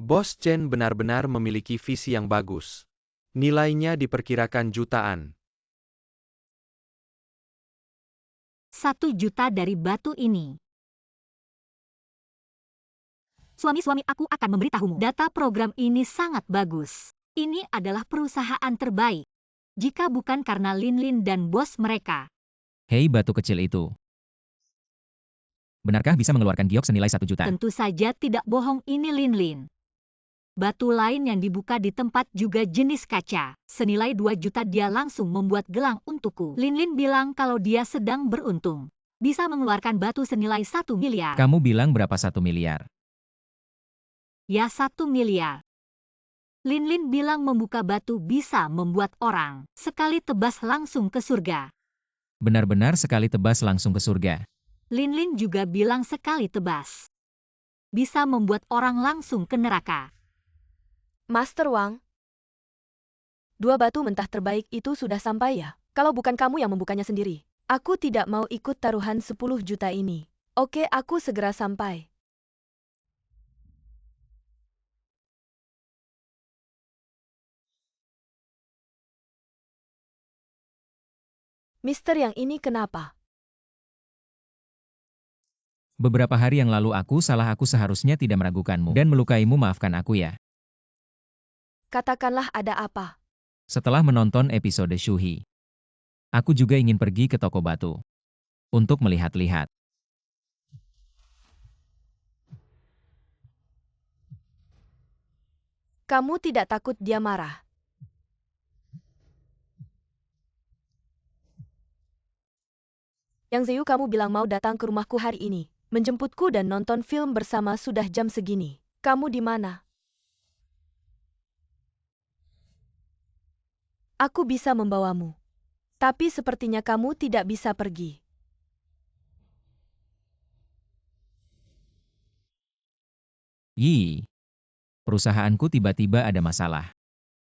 Bos Chen benar-benar memiliki visi yang bagus. Nilainya diperkirakan jutaan. 1 juta dari batu ini. Suami-suami aku akan memberitahumu. Data program ini sangat bagus. Ini adalah perusahaan terbaik. Jika bukan karena Lin Lin dan bos mereka. Hei batu kecil itu. Benarkah bisa mengeluarkan giok senilai 1 juta? Tentu saja tidak bohong, ini Lin Lin. Batu lain yang dibuka di tempat juga jenis kaca. Senilai 2 juta dia langsung membuat gelang untukku. Lin Lin bilang kalau dia sedang beruntung. Bisa mengeluarkan batu senilai 1 miliar. Kamu bilang berapa 1 miliar? Ya 1 miliar. Lin Lin bilang membuka batu bisa membuat orang sekali tebas langsung ke surga. Benar-benar sekali tebas langsung ke surga. Lin Lin juga bilang sekali tebas bisa membuat orang langsung ke neraka. Master Wang, 2 batu mentah terbaik itu sudah sampai ya? Kalau bukan kamu yang membukanya sendiri. Aku tidak mau ikut taruhan 10 juta ini. Oke, aku segera sampai. Mister yang ini kenapa? Beberapa hari yang lalu aku seharusnya tidak meragukanmu dan melukaimu, maafkan aku ya. Katakanlah ada apa? Setelah menonton episode Shuhi, aku juga ingin pergi ke toko batu untuk melihat-lihat. Kamu tidak takut dia marah? Yang Ziyu, kamu bilang mau datang ke rumahku hari ini, menjemputku dan nonton film bersama, sudah jam segini. Kamu di mana? Aku bisa membawamu. Tapi sepertinya kamu tidak bisa pergi. Perusahaanku tiba-tiba ada masalah.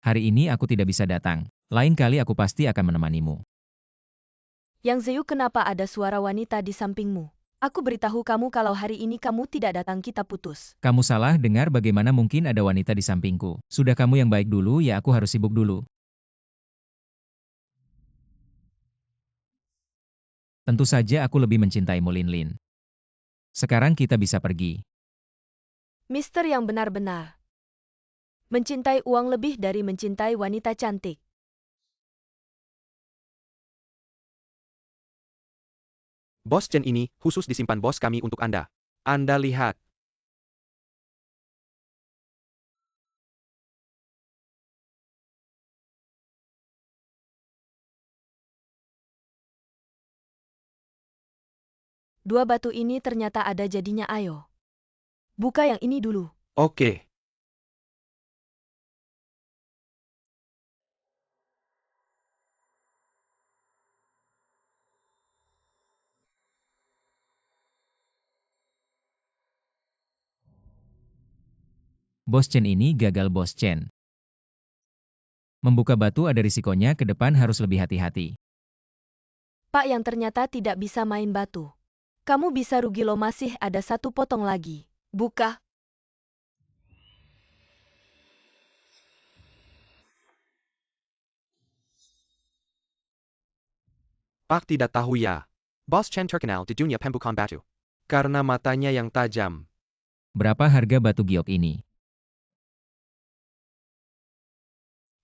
Hari ini aku tidak bisa datang. Lain kali aku pasti akan menemanimu. Yang Ziyu, kenapa ada suara wanita di sampingmu? Aku beritahu kamu kalau hari ini kamu tidak datang, kita putus. Kamu salah dengar, bagaimana mungkin ada wanita di sampingku? Sudah, kamu yang baik dulu ya, aku harus sibuk dulu. Tentu saja aku lebih mencintaimu, Lin Lin. Sekarang kita bisa pergi. Mister yang benar-benar mencintai uang lebih dari mencintai wanita cantik. Bos Chen ini khusus disimpan bos kami untuk Anda. Anda lihat. Dua batu ini ternyata ada jadinya, ayo. Buka yang ini dulu. Oke. Bos Chen ini gagal, Bos Chen. Membuka batu ada risikonya, ke depan harus lebih hati-hati. Pak yang ternyata tidak bisa main batu. Kamu bisa rugi loh, masih ada 1 potong lagi. Buka. Pak tidak tahu ya. Bos Chen terkenal di dunia pembukaan batu. Karena matanya yang tajam. Berapa harga batu giok ini?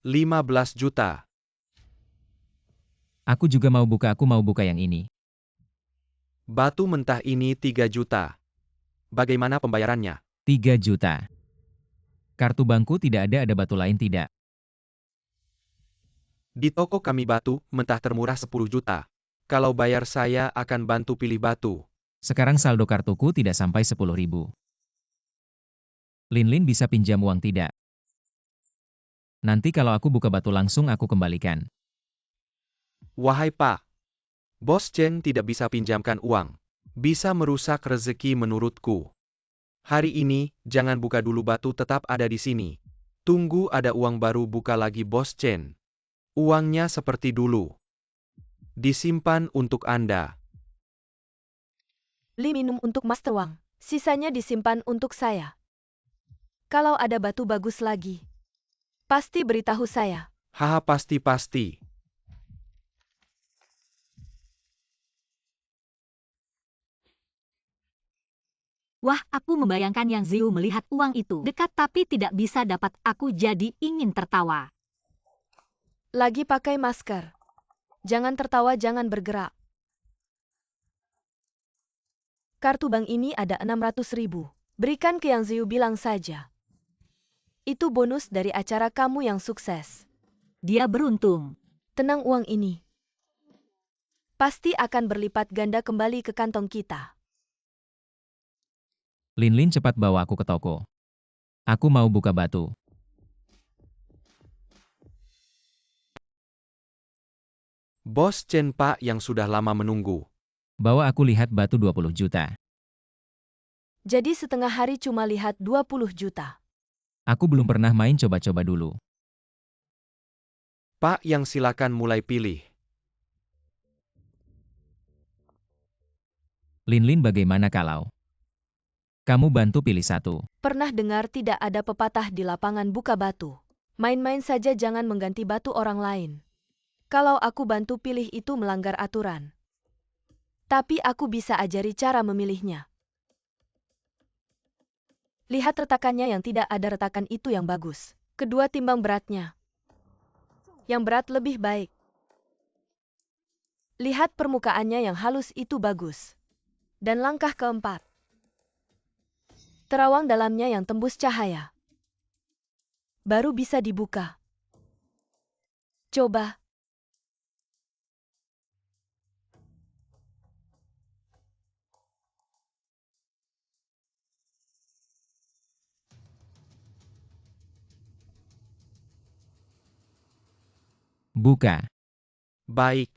15 juta. Aku juga mau buka, aku mau buka yang ini. Batu mentah ini 3 juta. Bagaimana pembayarannya? 3 juta. Kartu bankku tidak ada batu lain tidak. Di toko kami batu mentah termurah 10 juta. Kalau bayar saya akan bantu pilih batu. Sekarang saldo kartuku tidak sampai 10.000. Linlin bisa pinjam uang tidak? Nanti kalau aku buka batu langsung aku kembalikan. Wahai Pak, Bos Chen tidak bisa pinjamkan uang. Bisa merusak rezeki menurutku. Hari ini, jangan buka dulu batu tetap ada di sini. Tunggu ada uang baru buka lagi Bos Chen. Uangnya seperti dulu. Disimpan untuk Anda. Li minum untuk Master Wang. Sisanya disimpan untuk saya. Kalau ada batu bagus lagi, pasti beritahu saya. Haha pasti-pasti. Wah, aku membayangkan Yang Ziu melihat uang itu dekat tapi tidak bisa dapat, aku jadi ingin tertawa. Lagi pakai masker. Jangan tertawa, jangan bergerak. Kartu bank ini ada 600.000. Berikan ke Yang Ziu bilang saja. Itu bonus dari acara kamu yang sukses. Dia beruntung. Tenang, uang ini pasti akan berlipat ganda kembali ke kantong kita. Linlin cepat bawa aku ke toko. Aku mau buka batu. Bos Chen Pak yang sudah lama menunggu. Bawa aku lihat batu 20 juta. Jadi setengah hari cuma lihat 20 juta. Aku belum pernah main coba-coba dulu. Pak yang silakan mulai pilih. Linlin bagaimana kalau kamu bantu pilih satu? Pernah dengar tidak ada pepatah di lapangan buka batu? Main-main saja, jangan mengganti batu orang lain. Kalau aku bantu pilih itu melanggar aturan. Tapi aku bisa ajari cara memilihnya. Lihat retakannya, yang tidak ada retakan itu yang bagus. Kedua, timbang beratnya. Yang berat lebih baik. Lihat permukaannya, yang halus itu bagus. Dan langkah keempat. Terawang dalamnya yang tembus cahaya. Baru bisa dibuka. Coba. Buka. Baik.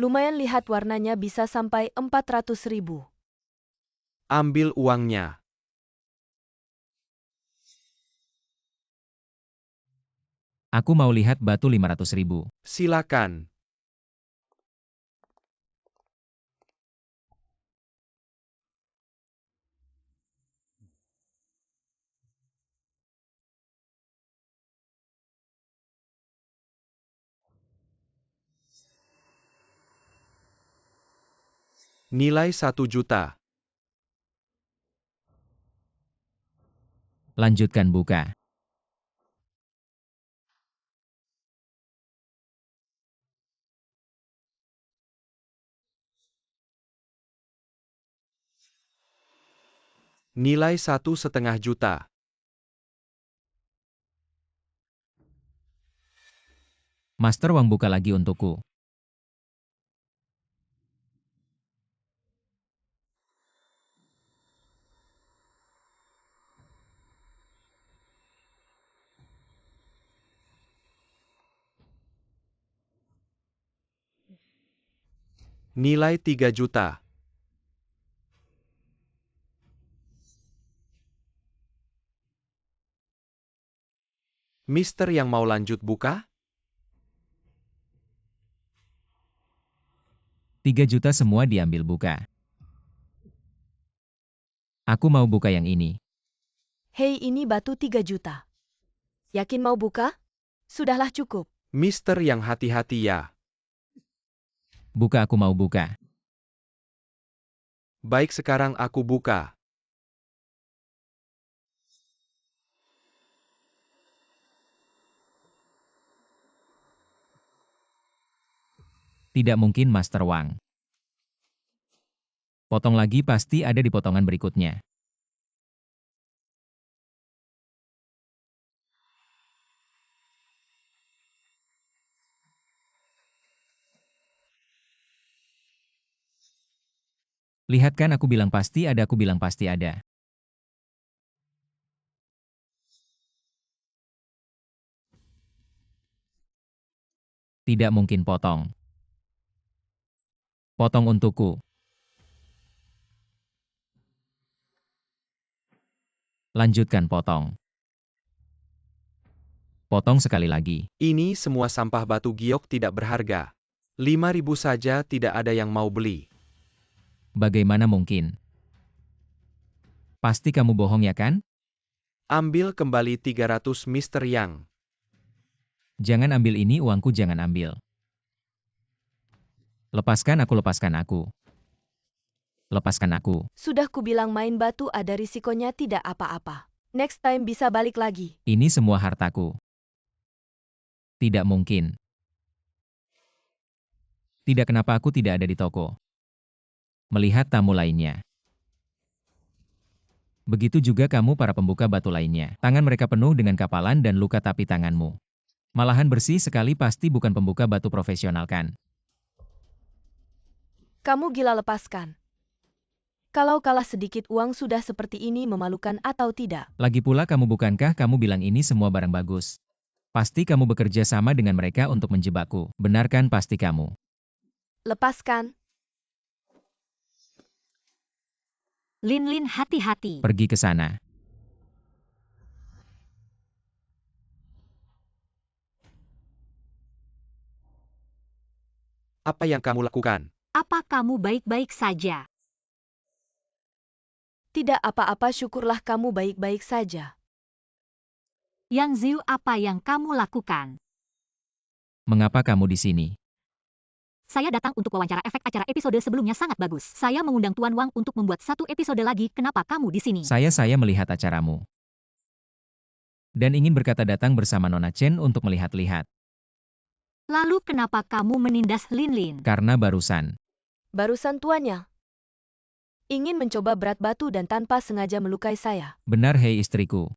Lumayan, lihat warnanya bisa sampai 400.000. Ambil uangnya. Aku mau lihat batu 500.000. Silakan. Nilai 1 juta. Lanjutkan buka. Nilai 1,5 juta. Master Wang buka lagi untukku. Nilai 3 juta. Mister yang mau lanjut buka? 3 juta semua diambil buka. Aku mau buka yang ini. Hei, ini batu 3 juta. Yakin mau buka? Sudahlah, cukup. Mister yang hati-hati ya. Buka, aku mau buka. Baik, sekarang aku buka. Tidak mungkin, Master Wang. Potong lagi pasti ada di potongan berikutnya. Lihat kan, aku bilang pasti ada, aku bilang pasti ada. Tidak mungkin potong. Potong untukku. Lanjutkan potong. Potong sekali lagi. Ini semua sampah batu giok tidak berharga. 5.000 saja tidak ada yang mau beli. Bagaimana mungkin? Pasti kamu bohong ya kan? Ambil kembali 300 Mr. Yang. Jangan ambil ini, uangku jangan ambil. Lepaskan aku, lepaskan aku. Lepaskan aku. Sudah kubilang main batu ada risikonya tidak apa-apa. Next time bisa balik lagi. Ini semua hartaku. Tidak mungkin. Tidak, kenapa aku tidak ada di toko. Melihat tamu lainnya. Begitu juga kamu para pembuka batu lainnya. Tangan mereka penuh dengan kapalan dan luka, tapi tanganmu malahan bersih sekali, pasti bukan pembuka batu profesional kan? Kamu gila, lepaskan. Kalau kalah sedikit uang sudah seperti ini, memalukan atau tidak? Lagi pula kamu, bukankah kamu bilang ini semua barang bagus? Pasti kamu bekerja sama dengan mereka untuk menjebakku. Benar kan, pasti kamu? Lepaskan. Lin, hati-hati. Pergi ke sana. Apa yang kamu lakukan? Apa kamu baik-baik saja? Tidak apa-apa, syukurlah kamu baik-baik saja. Yang Ziu, apa yang kamu lakukan? Mengapa kamu di sini? Saya datang untuk wawancara efek acara episode sebelumnya sangat bagus. Saya mengundang Tuan Wang untuk membuat satu episode lagi. Kenapa kamu di sini? Saya melihat acaramu. Dan ingin berkata datang bersama Nona Chen untuk melihat-lihat. Lalu kenapa kamu menindas Lin? Karena barusan. Barusan tuannya ingin mencoba berat batu dan tanpa sengaja melukai saya. Benar, hei istriku.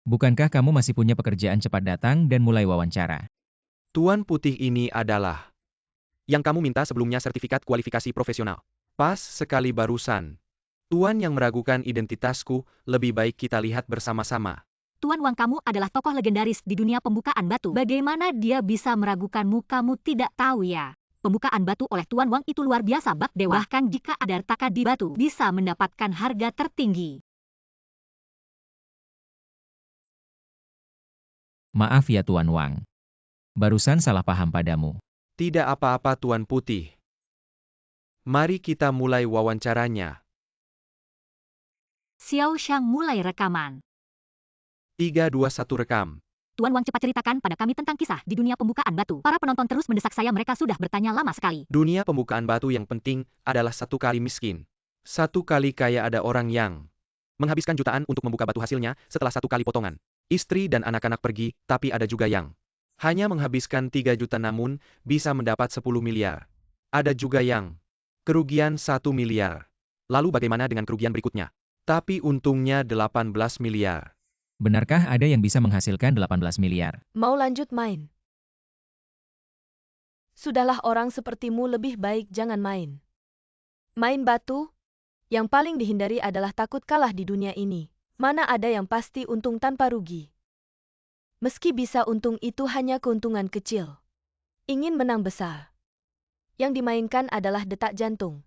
Bukankah kamu masih punya pekerjaan, cepat datang dan mulai wawancara. Tuan putih ini adalah yang kamu minta sebelumnya, sertifikat kualifikasi profesional. Pas sekali barusan. Tuan yang meragukan identitasku, lebih baik kita lihat bersama-sama. Tuan Wang, kamu adalah tokoh legendaris di dunia pembukaan batu. Bagaimana dia bisa meragukanmu? Kamu tidak tahu ya. Pembukaan batu oleh Tuan Wang itu luar biasa, bak dewa. Bahkan jika ada retaka di batu, bisa mendapatkan harga tertinggi. Maaf ya Tuan Wang. Barusan salah paham padamu. Tidak apa-apa Tuan Putih. Mari kita mulai wawancaranya. Xiao Shang mulai rekaman. 3, 2, 1 rekam. Tuan Wang, cepat ceritakan pada kami tentang kisah di dunia pembukaan batu. Para penonton terus mendesak saya, mereka sudah bertanya lama sekali. Dunia pembukaan batu yang penting adalah 1 kali miskin. 1 kali kaya, ada orang yang menghabiskan jutaan untuk membuka batu, hasilnya setelah 1 kali potongan. Istri dan anak-anak pergi, tapi ada juga yang hanya menghabiskan 3 juta namun bisa mendapat 10 miliar. Ada juga yang kerugian 1 miliar. Lalu bagaimana dengan kerugian berikutnya? Tapi untungnya 18 miliar. Benarkah ada yang bisa menghasilkan 18 miliar? Mau lanjut main? Sudahlah, orang sepertimu lebih baik jangan main. Main batu? Yang paling dihindari adalah takut kalah di dunia ini. Mana ada yang pasti untung tanpa rugi. Meski bisa untung, itu hanya keuntungan kecil. Ingin menang besar. Yang dimainkan adalah detak jantung.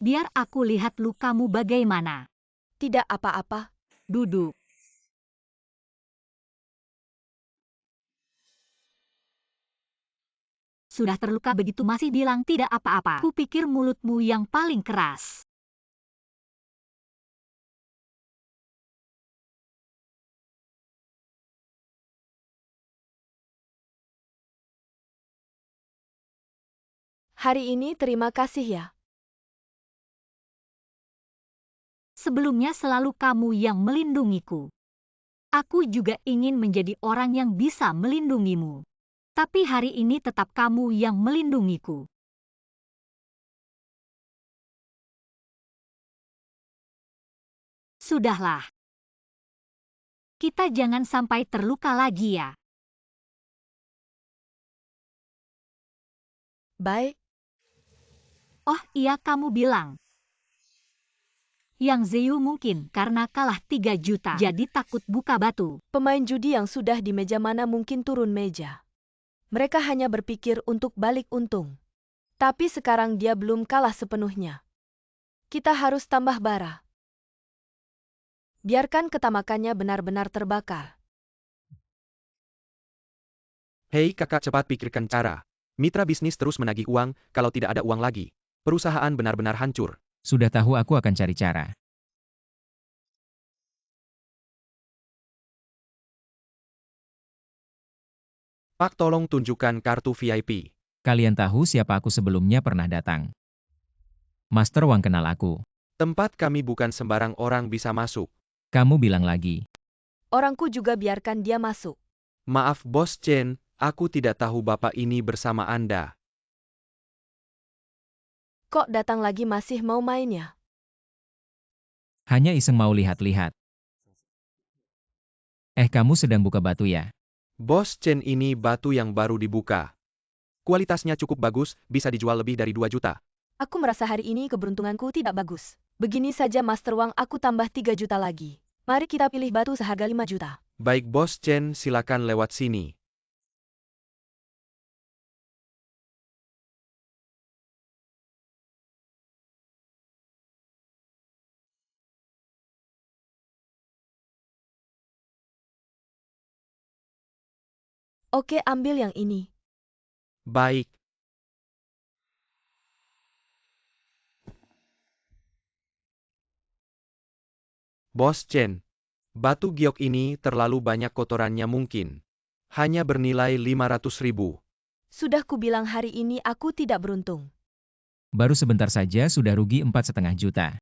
Biar aku lihat lukamu bagaimana. Tidak apa-apa. Duduk. Sudah terluka begitu masih bilang tidak apa-apa. Kupikir mulutmu yang paling keras. Hari ini terima kasih ya. Sebelumnya selalu kamu yang melindungiku. Aku juga ingin menjadi orang yang bisa melindungimu. Tapi hari ini tetap kamu yang melindungiku. Sudahlah. Kita jangan sampai terluka lagi ya. Baik. Oh iya kamu bilang. Yang Zeyu mungkin karena kalah 3 juta. Jadi takut buka batu. Pemain judi yang sudah di meja mana mungkin turun meja. Mereka hanya berpikir untuk balik untung. Tapi sekarang dia belum kalah sepenuhnya. Kita harus tambah bara. Biarkan ketamakannya benar-benar terbakar. Hei kakak, cepat pikirkan cara. Mitra bisnis terus menagih uang, kalau tidak ada uang lagi. Perusahaan benar-benar hancur. Sudah tahu aku akan cari cara. Pak, tolong tunjukkan kartu VIP. Kalian tahu siapa aku sebelumnya pernah datang. Master Wang kenal aku. Tempat kami bukan sembarang orang bisa masuk. Kamu bilang lagi. Orangku juga biarkan dia masuk. Maaf Bos Chen, aku tidak tahu Bapak ini bersama Anda. Kok datang lagi masih mau main ya? Hanya iseng mau lihat-lihat. Kamu sedang buka batu ya? Bos Chen, ini batu yang baru dibuka. Kualitasnya cukup bagus, bisa dijual lebih dari 2 juta. Aku merasa hari ini keberuntunganku tidak bagus. Begini saja Master Wang, aku tambah 3 juta lagi. Mari kita pilih batu seharga 5 juta. Baik Bos Chen, silakan lewat sini. Oke, ambil yang ini. Baik. Bos Chen, batu giok ini terlalu banyak kotorannya mungkin. Hanya bernilai 500.000. Sudah kubilang hari ini aku tidak beruntung. Baru sebentar saja sudah rugi 4,5 juta.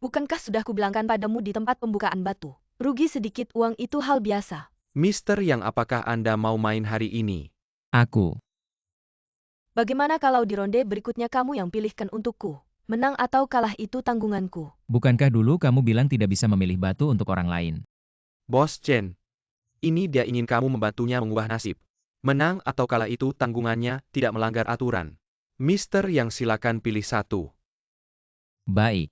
Bukankah sudah kubilangkan padamu di tempat pembukaan batu? Rugi sedikit uang itu hal biasa. Mister Yang, apakah Anda mau main hari ini? Aku. Bagaimana kalau di ronde berikutnya kamu yang pilihkan untukku? Menang atau kalah itu tanggunganku. Bukankah dulu kamu bilang tidak bisa memilih batu untuk orang lain? Bos Chen, ini dia ingin kamu membantunya mengubah nasib. Menang atau kalah itu tanggungannya, tidak melanggar aturan. Mister Yang, silakan pilih satu. Baik.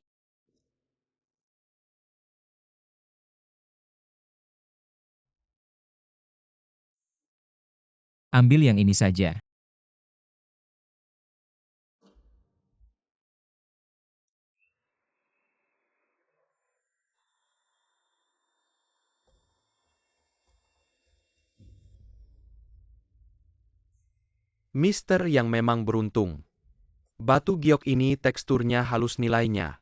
Ambil yang ini saja. Mister Yang memang beruntung. Batu giok ini teksturnya halus, nilainya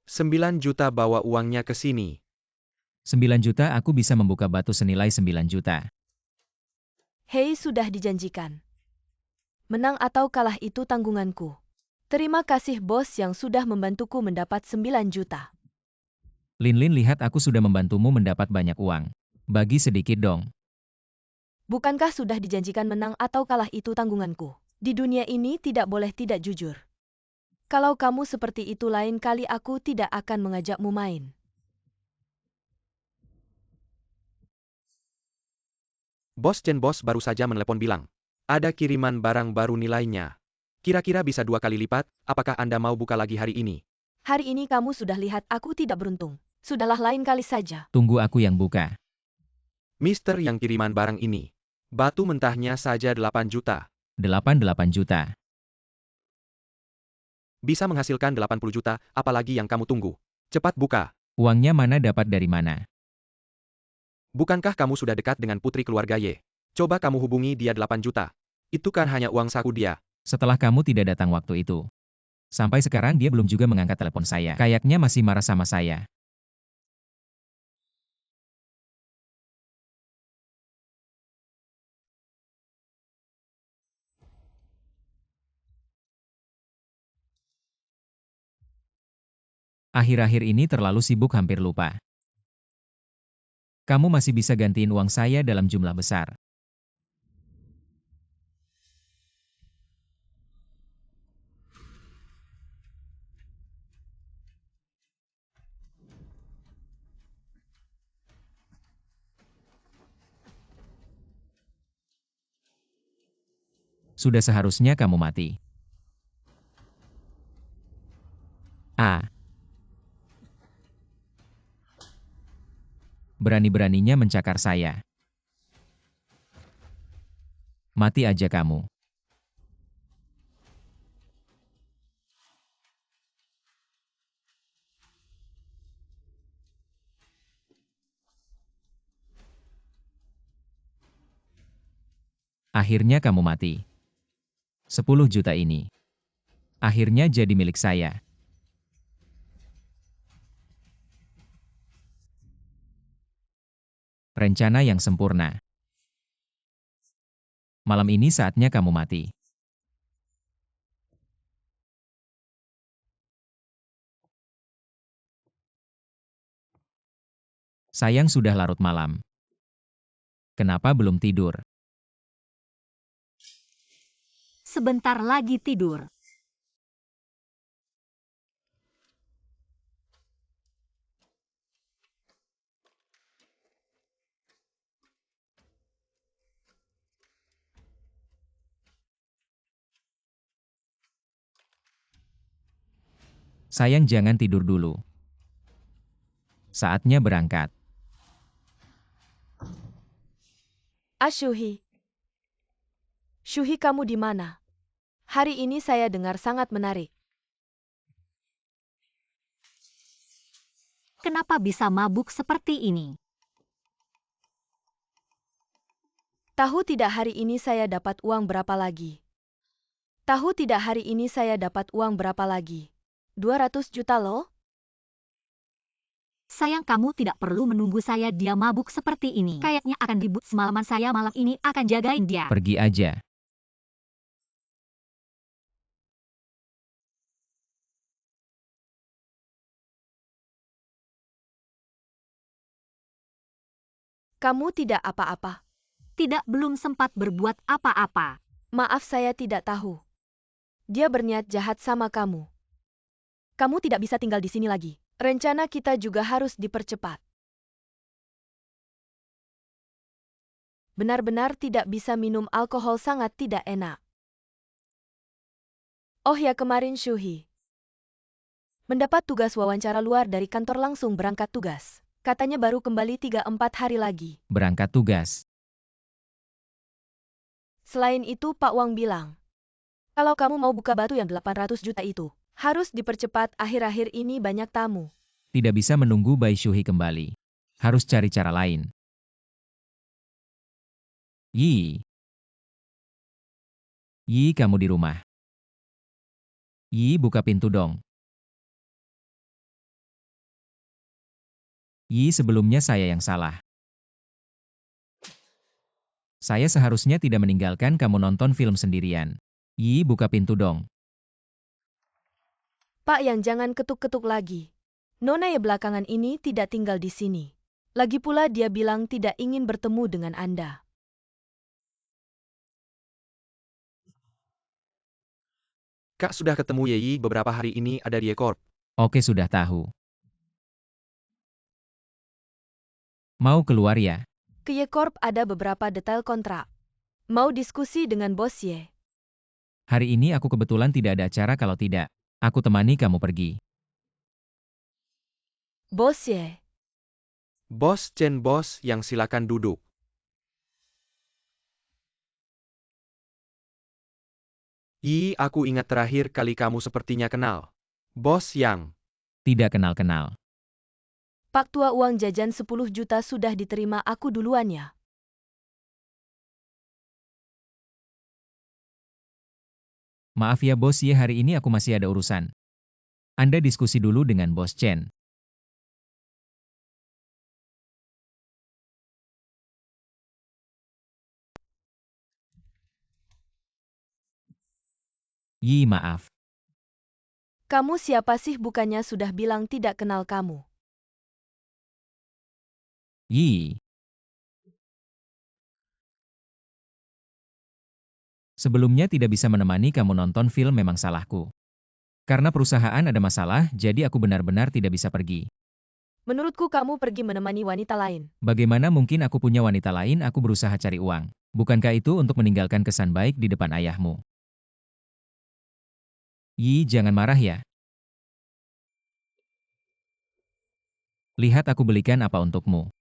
9 juta, bawa uangnya ke sini. 9 juta aku bisa membuka batu senilai 9 juta. Hei, sudah dijanjikan. Menang atau kalah itu tanggunganku. Terima kasih bos yang sudah membantuku mendapat 9 juta. Lin, lihat aku sudah membantumu mendapat banyak uang. Bagi sedikit dong. Bukankah sudah dijanjikan menang atau kalah itu tanggunganku? Di dunia ini tidak boleh tidak jujur. Kalau kamu seperti itu lain kali aku tidak akan mengajakmu main. Bos Chen, bos baru saja menelepon bilang. Ada kiriman barang baru, nilainya kira-kira bisa 2 kali lipat, apakah Anda mau buka lagi hari ini? Hari ini kamu sudah lihat aku tidak beruntung. Sudahlah, lain kali saja. Tunggu aku yang buka. Mister Yang, kiriman barang ini. Batu mentahnya saja 8 juta. 8 juta. Bisa menghasilkan 80 juta, apalagi yang kamu tunggu? Cepat buka. Uangnya mana dapat dari mana? Bukankah kamu sudah dekat dengan putri keluarga Ye? Coba kamu hubungi dia, 8 juta. Itu kan hanya uang saku dia. Setelah kamu tidak datang waktu itu. Sampai sekarang dia belum juga mengangkat telepon saya. Kayaknya masih marah sama saya. Akhir-akhir ini terlalu sibuk hampir lupa. Kamu masih bisa gantiin uang saya dalam jumlah besar. Sudah seharusnya kamu mati. Ah, berani-beraninya mencakar saya. Mati aja kamu. Akhirnya kamu mati. 10 juta ini. Akhirnya jadi milik saya. Rencana yang sempurna. Malam ini saatnya kamu mati. Sayang sudah larut malam. Kenapa belum tidur? Sebentar lagi tidur. Sayang jangan tidur dulu. Saatnya berangkat. Shuhi. Shuhi, kamu di mana? Hari ini saya dengar sangat menarik. Kenapa bisa mabuk seperti ini? Tahu tidak hari ini saya dapat uang berapa lagi? Tahu tidak hari ini saya dapat uang berapa lagi? 200 juta loh? Sayang, kamu tidak perlu menunggu saya dia mabuk seperti ini. Kayaknya akan ribut semalaman, saya malam ini akan jagain dia. Pergi aja. Kamu tidak apa-apa. Tidak, belum sempat berbuat apa-apa. Maaf, saya tidak tahu. Dia berniat jahat sama kamu. Kamu tidak bisa tinggal di sini lagi. Rencana kita juga harus dipercepat. Benar-benar tidak bisa minum alkohol, sangat tidak enak. Oh ya, kemarin Shuhi mendapat tugas wawancara luar dari kantor, langsung berangkat tugas. Katanya baru kembali 3-4 hari lagi. Berangkat tugas. Selain itu Pak Wang bilang, kalau kamu mau buka batu yang 800 juta itu, harus dipercepat, akhir-akhir ini banyak tamu. Tidak bisa menunggu Bai Shuhi kembali. Harus cari cara lain. Yi. Yi, kamu di rumah. Yi, buka pintu dong. Yi, sebelumnya saya yang salah. Saya seharusnya tidak meninggalkan kamu nonton film sendirian. Yi, buka pintu dong. Pak Yang, jangan ketuk-ketuk lagi. Nona ya belakangan ini tidak tinggal di sini. Lagi pula dia bilang tidak ingin bertemu dengan Anda. Kak sudah ketemu Yeyi beberapa hari ini ada di Ekorp. Oke, sudah tahu. Mau keluar ya? Ke Yekorp ada beberapa detail kontrak. Mau diskusi dengan bos Ye. Hari ini aku kebetulan tidak ada acara, kalau tidak, aku temani kamu pergi. Bos Ye. Bos Chen, bos yang, silakan duduk. Yi, aku ingat terakhir kali kamu sepertinya kenal. Bos Yang. Tidak kenal-kenal. Pak Tua, uang jajan 10 juta sudah diterima, aku duluan ya. Maaf ya bos Ye, hari ini aku masih ada urusan. Anda diskusi dulu dengan bos Chen. Yi, maaf. Kamu siapa sih, bukannya sudah bilang tidak kenal kamu? Yi. Sebelumnya tidak bisa menemani kamu nonton film memang salahku. Karena perusahaan ada masalah, jadi aku benar-benar tidak bisa pergi. Menurutku kamu pergi menemani wanita lain. Bagaimana mungkin aku punya wanita lain, aku berusaha cari uang. Bukankah itu untuk meninggalkan kesan baik di depan ayahmu? Yi, jangan marah ya. Lihat aku belikan apa untukmu.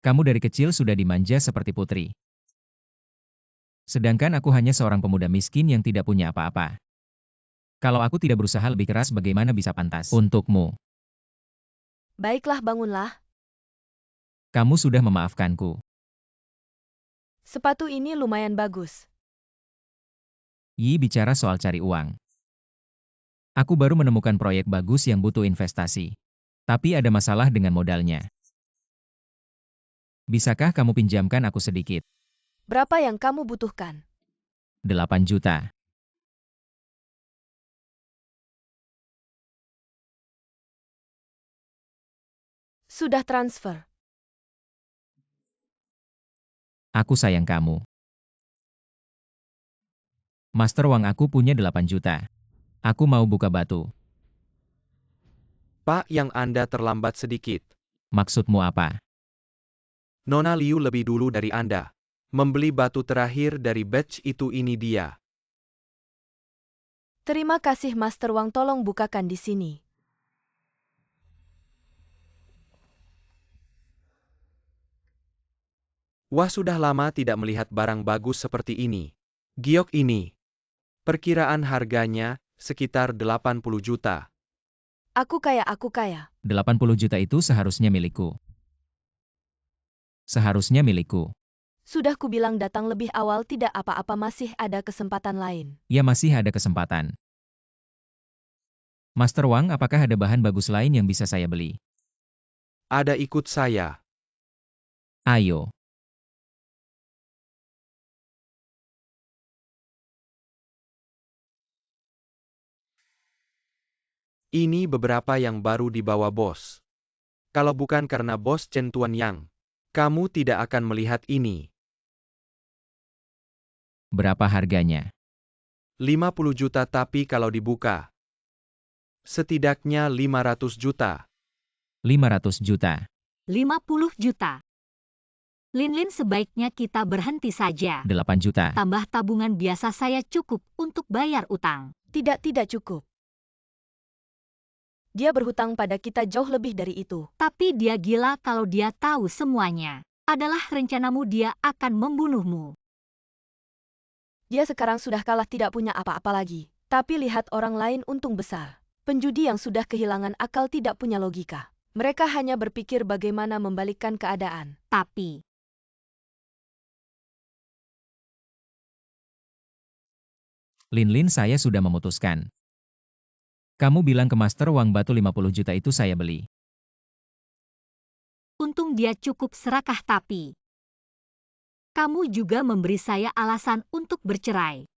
Kamu dari kecil sudah dimanja seperti putri. Sedangkan aku hanya seorang pemuda miskin yang tidak punya apa-apa. Kalau aku tidak berusaha lebih keras, bagaimana bisa pantas untukmu? Baiklah, bangunlah. Kamu sudah memaafkanku. Sepatu ini lumayan bagus. Yi bicara soal cari uang. Aku baru menemukan proyek bagus yang butuh investasi. Tapi ada masalah dengan modalnya. Bisakah kamu pinjamkan aku sedikit? Berapa yang kamu butuhkan? 8 juta. Sudah transfer. Aku sayang kamu. Master Wang, aku punya 8 juta. Aku mau buka batu. Pak, yang Anda terlambat sedikit. Maksudmu apa? Nona Liu lebih dulu dari Anda. Membeli batu terakhir dari batch itu, ini dia. Terima kasih Master Wang, tolong bukakan di sini. Wah, sudah lama tidak melihat barang bagus seperti ini. Giok ini. Perkiraan harganya sekitar 80 juta. Aku kaya. 80 juta itu seharusnya milikku. Seharusnya milikku. Sudah kubilang datang lebih awal, tidak apa-apa, masih ada kesempatan lain. Ya, masih ada kesempatan. Master Wang, apakah ada bahan bagus lain yang bisa saya beli? Ada, ikut saya. Ayo. Ini beberapa yang baru dibawa bos. Kalau bukan karena bos Chen Tuan Yang, kamu tidak akan melihat ini. Berapa harganya? 50 juta, tapi kalau dibuka, setidaknya 500 juta. 500 juta. 50 juta. Lin, sebaiknya kita berhenti saja. 8 juta. Tambah tabungan biasa saya cukup untuk bayar utang. Tidak cukup. Dia berhutang pada kita jauh lebih dari itu. Tapi dia gila kalau dia tahu semuanya. Adalah rencanamu, dia akan membunuhmu. Dia sekarang sudah kalah, tidak punya apa-apa lagi. Tapi lihat orang lain untung besar. Penjudi yang sudah kehilangan akal tidak punya logika. Mereka hanya berpikir bagaimana membalikkan keadaan. Tapi Lin, saya sudah memutuskan. Kamu bilang ke Master Wang batu 50 juta itu saya beli. untung dia cukup serakah, tapi kamu juga memberi saya alasan untuk bercerai.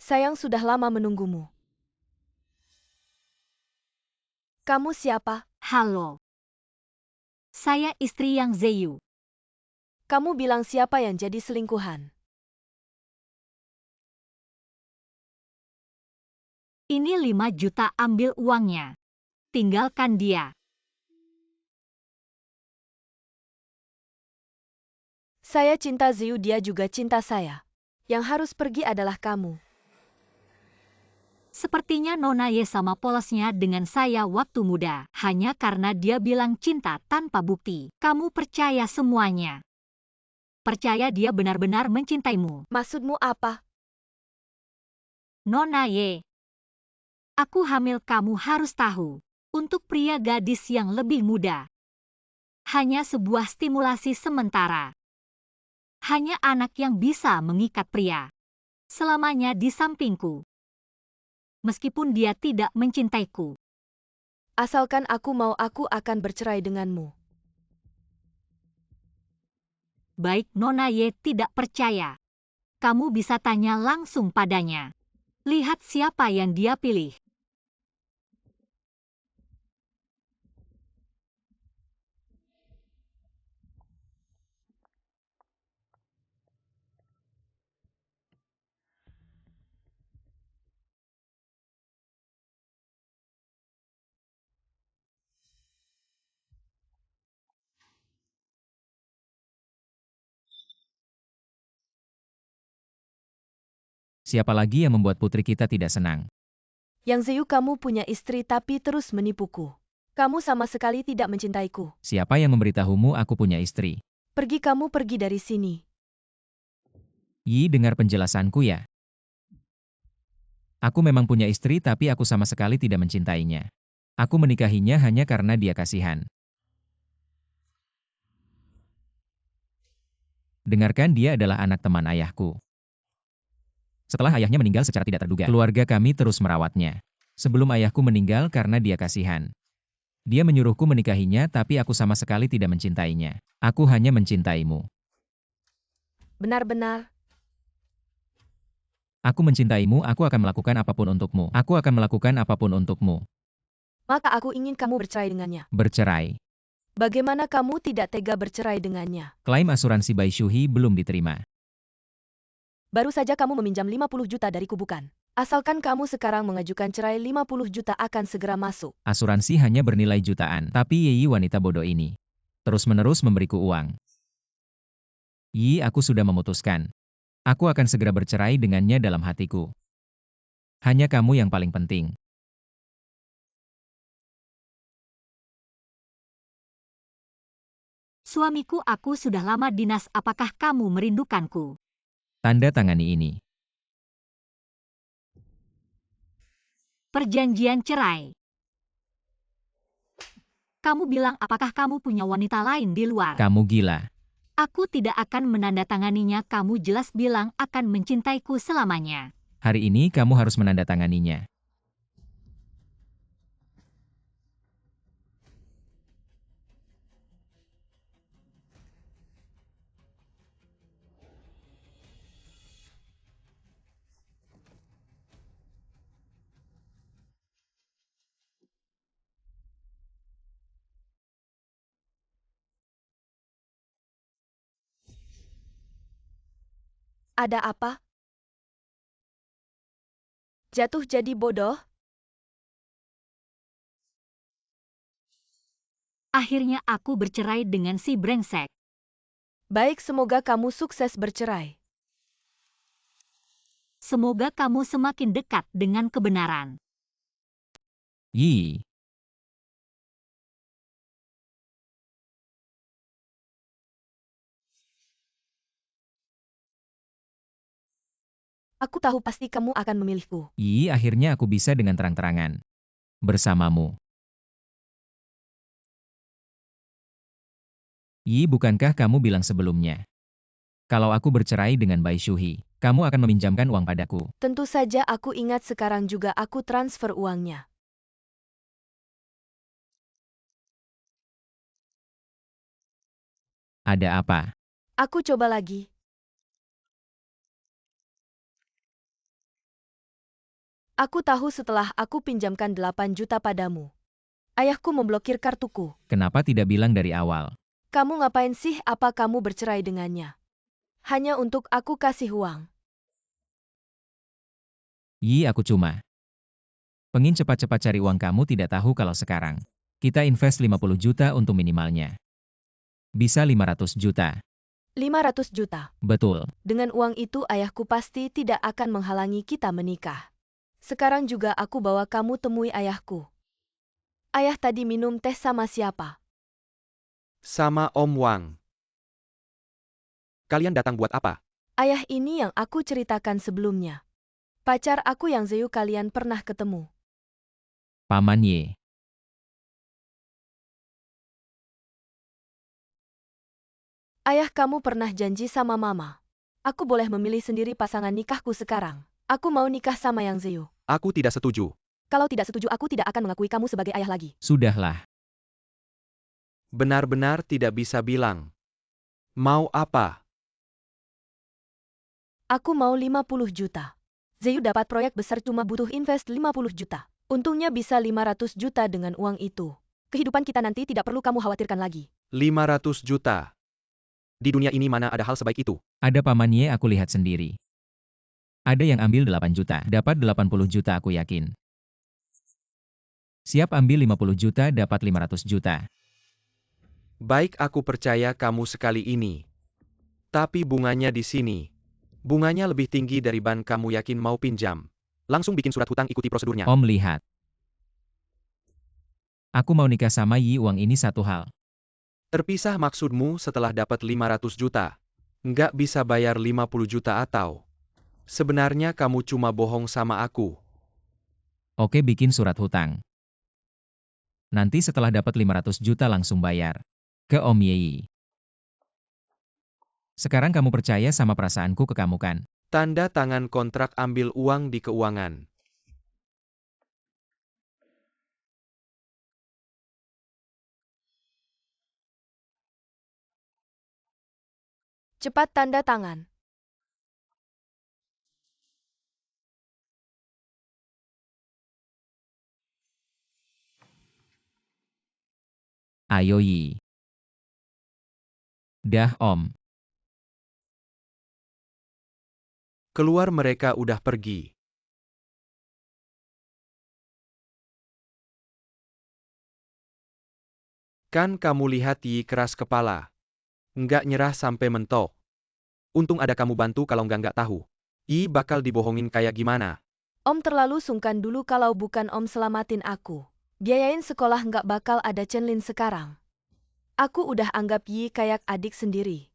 Sayang, sudah lama menunggumu. Kamu siapa? Halo. Saya istri Yang Zeyu. Kamu bilang siapa yang jadi selingkuhan? Ini 5 juta, ambil uangnya. Tinggalkan dia. Saya cinta Ziyu, dia juga cinta saya. Yang harus pergi adalah kamu. Sepertinya Nona Ye sama polosnya dengan saya waktu muda. Hanya karena dia bilang cinta tanpa bukti. Kamu percaya semuanya. Percaya dia benar-benar mencintaimu. Maksudmu apa? Nona Ye. Aku hamil, kamu harus tahu. Untuk pria gadis yang lebih muda. Hanya sebuah stimulasi sementara. Hanya anak yang bisa mengikat pria. Selamanya di sampingku. Meskipun dia tidak mencintaiku. Asalkan aku mau, aku akan bercerai denganmu. Baik, Nona Ye tidak percaya. Kamu bisa tanya langsung padanya. Lihat siapa yang dia pilih. Siapa lagi yang membuat putri kita tidak senang? Yang Zeu, kamu punya istri tapi terus menipuku. Kamu sama sekali tidak mencintaiku. Siapa yang memberitahumu aku punya istri? Pergi, kamu pergi dari sini. Yi, dengar penjelasanku ya. Aku memang punya istri tapi aku sama sekali tidak mencintainya. Aku menikahinya hanya karena dia kasihan. Dengarkan, dia adalah anak teman ayahku. Setelah ayahnya meninggal secara tidak terduga, keluarga kami terus merawatnya. Sebelum ayahku meninggal karena dia kasihan. Dia menyuruhku menikahinya tapi aku sama sekali tidak mencintainya. Aku hanya mencintaimu. Benar-benar. Aku mencintaimu, aku akan melakukan apapun untukmu. Aku akan melakukan apapun untukmu. Maka aku ingin kamu bercerai dengannya. Bercerai. Bagaimana kamu tidak tega bercerai dengannya? Klaim asuransi Bai Shuhi belum diterima. Baru saja kamu meminjam 50 juta dariku, bukan? Asalkan kamu sekarang mengajukan cerai, 50 juta akan segera masuk. Asuransi hanya bernilai jutaan, tapi Yi wanita bodoh ini terus-menerus memberiku uang. Yi, aku sudah memutuskan. Aku akan segera bercerai dengannya dalam hatiku. Hanya kamu yang paling penting. Suamiku, aku sudah lama dinas, apakah kamu merindukanku? Tanda tangani ini. Perjanjian cerai. Kamu bilang apakah kamu punya wanita lain di luar? Kamu gila. Aku tidak akan menandatanganinya, kamu jelas bilang akan mencintaiku selamanya. Hari ini kamu harus menandatanganinya. Ada apa? Jatuh jadi bodoh? Akhirnya aku bercerai dengan si brengsek. Baik, semoga kamu sukses bercerai. Semoga kamu semakin dekat dengan kebenaran. Yi. Aku tahu pasti kamu akan memilihku. Yi, akhirnya aku bisa dengan terang-terangan bersamamu. Yi, bukankah kamu bilang sebelumnya, kalau aku bercerai dengan Bai Shuhi, kamu akan meminjamkan uang padaku? Tentu saja aku ingat, sekarang juga aku transfer uangnya. Ada apa? Aku coba lagi. Aku tahu setelah aku pinjamkan 8 juta padamu. Ayahku memblokir kartuku. Kenapa tidak bilang dari awal? Kamu ngapain sih? Apa kamu bercerai dengannya? Hanya untuk aku kasih uang. Yi, aku cuma pengin cepat-cepat cari uang, kamu tidak tahu kalau sekarang kita invest 50 juta untuk minimalnya. Bisa 500 juta. 500 juta. Betul. Dengan uang itu ayahku pasti tidak akan menghalangi kita menikah. Sekarang juga aku bawa kamu temui ayahku. Ayah tadi minum teh sama siapa? Sama Om Wang. Kalian datang buat apa? Ayah ini yang aku ceritakan sebelumnya. Pacar aku yang Zeu, kalian pernah ketemu. Paman Ye. Ayah kamu pernah janji sama mama. Aku boleh memilih sendiri pasangan nikahku sekarang. Aku mau nikah sama Yang Ziyu. Aku tidak setuju. Kalau tidak setuju aku tidak akan mengakui kamu sebagai ayah lagi. Sudahlah. Benar-benar tidak bisa bilang. Mau apa? Aku mau 50 juta. Ziyu dapat proyek besar cuma butuh invest 50 juta. Untungnya bisa 500 juta dengan uang itu. Kehidupan kita nanti tidak perlu kamu khawatirkan lagi. 500 juta. Di dunia ini mana ada hal sebaik itu? Ada pamannya aku lihat sendiri. Ada yang ambil 8 juta, dapat 80 juta aku yakin. Siap ambil 50 juta, dapat 500 juta. Baik, aku percaya kamu sekali ini. Tapi bunganya di sini. Bunganya lebih tinggi dari ban, kamu yakin mau pinjam? Langsung bikin surat hutang, ikuti prosedurnya. Om lihat. Aku mau nikah sama Yi Uang, ini satu hal. Terpisah maksudmu setelah dapat 500 juta? Nggak bisa bayar 50 juta atau? Sebenarnya kamu cuma bohong sama aku. Oke, bikin surat hutang. Nanti setelah dapat 500 juta langsung bayar. Ke Om Yi. Sekarang kamu percaya sama perasaanku ke kamu kan? Tanda tangan kontrak, ambil uang di keuangan. Cepat tanda tangan. Ayo Yi. Dah Om. Keluar, mereka udah pergi. Kan kamu lihat Yi keras kepala. Nggak nyerah sampai mentok. Untung ada kamu bantu, kalau nggak tahu. Yi bakal dibohongin kayak gimana. Om terlalu sungkan dulu, kalau bukan Om selamatin aku. Biayain sekolah nggak bakal ada Chenlin sekarang. Aku udah anggap Yi kayak adik sendiri.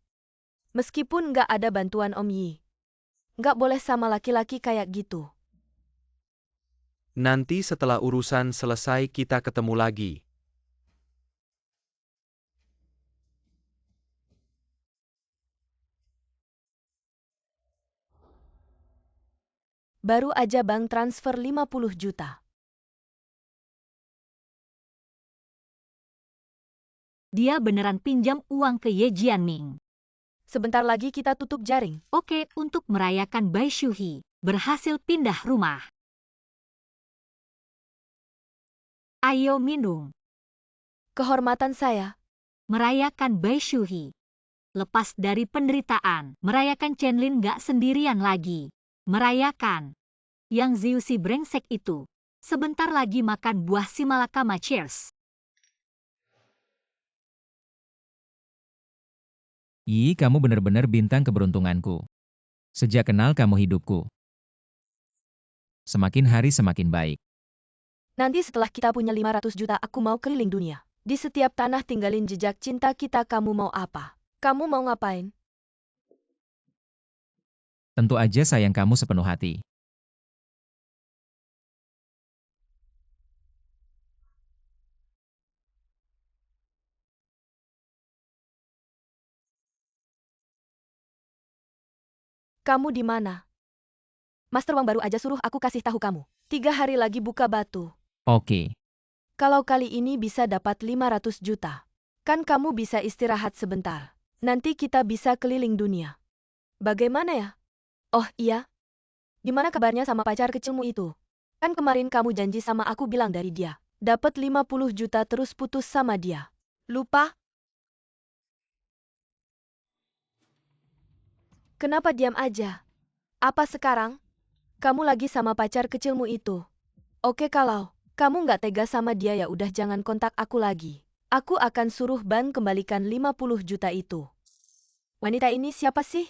Meskipun nggak ada bantuan Om Yi. Nggak boleh sama laki-laki kayak gitu. Nanti setelah urusan selesai kita ketemu lagi. Baru aja bank transfer 50 juta. Dia beneran pinjam uang ke Ye Jianming. Sebentar lagi kita tutup jaring. Oke, untuk merayakan Bai Shuhi berhasil pindah rumah. Ayo minum. Kehormatan saya. Merayakan Bai Shuhi. Lepas dari penderitaan, merayakan Chenlin gak sendirian lagi. Merayakan. Yang Ziyu si brengsek itu. Sebentar lagi makan buah si malakama. Cheers. Yi, kamu benar-benar bintang keberuntunganku. Sejak kenal kamu hidupku. Semakin hari semakin baik. Nanti setelah kita punya 500 juta aku mau keliling dunia. Di setiap tanah tinggalin jejak cinta kita. Kamu mau apa? Kamu mau ngapain? Tentu aja sayang kamu sepenuh hati. Kamu di mana? Master Wang baru aja suruh aku kasih tahu kamu. 3 hari lagi buka batu. Oke. Kalau kali ini bisa dapat 500 juta. Kan kamu bisa istirahat sebentar. Nanti kita bisa keliling dunia. Bagaimana ya? Oh iya. Gimana kabarnya sama pacar kecilmu itu? Kan kemarin kamu janji sama aku bilang dari dia. Dapat 50 juta terus putus sama dia. Lupa? Kenapa diam aja? Apa sekarang? Kamu lagi sama pacar kecilmu itu? Oke, kalau kamu nggak tega sama dia ya udah jangan kontak aku lagi. Aku akan suruh bank kembalikan 50 juta itu. Wanita ini siapa sih?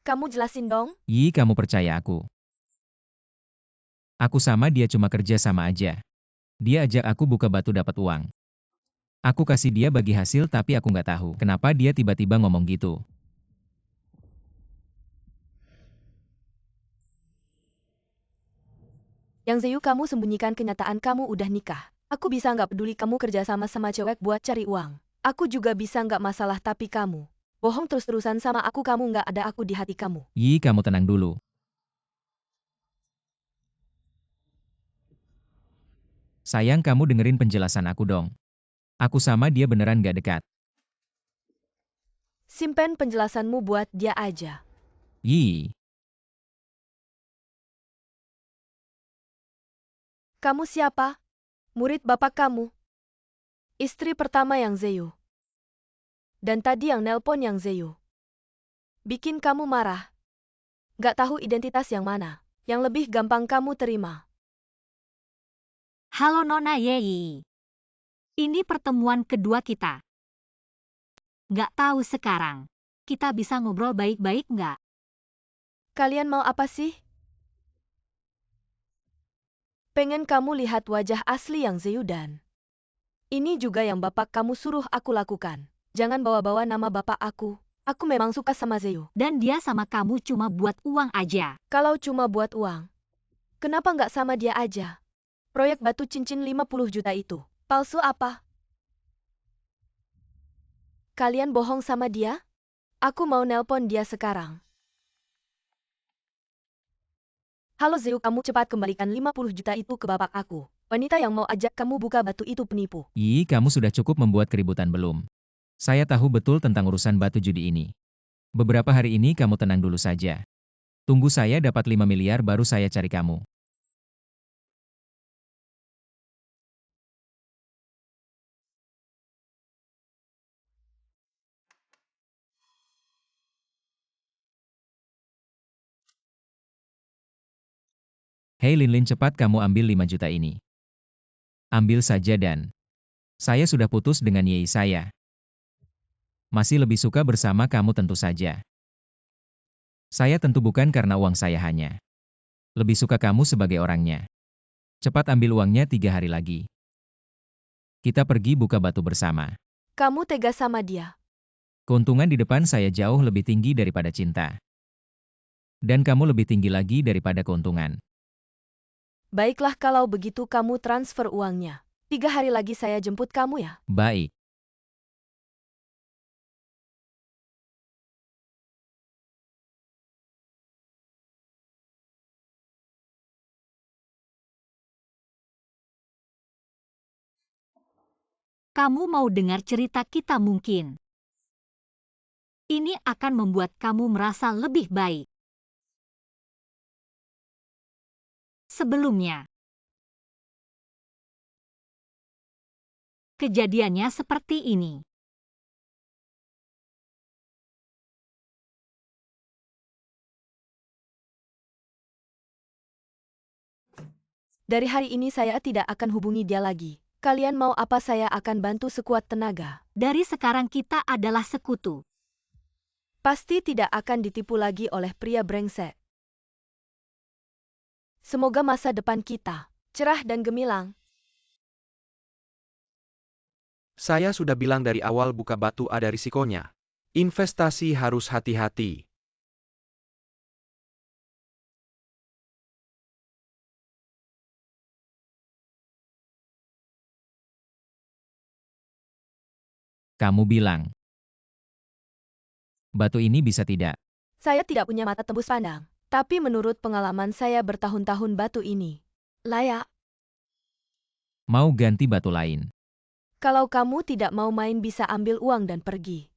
Kamu jelasin dong. Yi, kamu percaya aku. Aku sama dia cuma kerja sama aja. Dia ajak aku buka batu dapat uang. Aku kasih dia bagi hasil, tapi aku nggak tahu kenapa dia tiba-tiba ngomong gitu. Yang Ziyu, kamu sembunyikan kenyataan kamu udah nikah. Aku bisa nggak peduli kamu kerja sama cewek buat cari uang. Aku juga bisa nggak masalah, tapi kamu Bohong terus-terusan sama aku, kamu nggak ada aku di hati kamu. Yi, kamu tenang dulu. Sayang, kamu dengerin penjelasan aku dong. Aku sama dia beneran gak dekat. Simpen penjelasanmu buat dia aja. Yi, Kamu siapa? Murid bapak kamu? Istri pertama yang Zeyu. Dan tadi yang nelpon yang Zeyu. Bikin kamu marah. Gak tahu identitas yang mana. Yang lebih gampang kamu terima. Halo Nona Yeyi. Ini pertemuan kedua kita. Nggak tahu sekarang, kita bisa ngobrol baik-baik nggak? Kalian mau apa sih? Pengen kamu lihat wajah asli yang Zeyu dan ini juga yang bapak kamu suruh aku lakukan. Jangan bawa-bawa nama bapak aku. Aku memang suka sama Zeyu. Dan dia sama kamu cuma buat uang aja. Kalau cuma buat uang, kenapa nggak sama dia aja? Proyek batu cincin 50 juta itu, palsu apa? Kalian bohong sama dia? Aku mau nelpon dia sekarang. Halo Zeyu, kamu cepat kembalikan 50 juta itu ke bapak aku. Wanita yang mau ajak kamu buka batu itu penipu. Yi, kamu sudah cukup membuat keributan belum? Saya tahu betul tentang urusan batu judi ini. Beberapa hari ini kamu tenang dulu saja. Tunggu saya dapat 5 miliar baru saya cari kamu. Hei Linlin, cepat kamu ambil 5 juta ini. Ambil saja dan saya sudah putus dengan Yei saya. Masih lebih suka bersama kamu tentu saja. Saya tentu bukan karena uang saya hanya. Lebih suka kamu sebagai orangnya. Cepat ambil uangnya 3 hari lagi. Kita pergi buka batu bersama. Kamu tega sama dia. Keuntungan di depan saya jauh lebih tinggi daripada cinta. Dan kamu lebih tinggi lagi daripada keuntungan. Baiklah kalau begitu kamu transfer uangnya. 3 hari lagi saya jemput kamu ya. Baik. Kamu mau dengar cerita kita mungkin? Ini akan membuat kamu merasa lebih baik. Sebelumnya, kejadiannya seperti ini. Dari hari ini saya tidak akan hubungi dia lagi. Kalian mau apa, saya akan bantu sekuat tenaga. Dari sekarang kita adalah sekutu. Pasti tidak akan ditipu lagi oleh pria brengsek. Semoga masa depan kita cerah dan gemilang. Saya sudah bilang dari awal buka batu ada risikonya. Investasi harus hati-hati. Kamu bilang. Batu ini bisa tidak? Saya tidak punya mata tembus pandang. Tapi menurut pengalaman saya bertahun-tahun batu ini layak. Mau ganti batu lain? Kalau kamu tidak mau main bisa ambil uang dan pergi.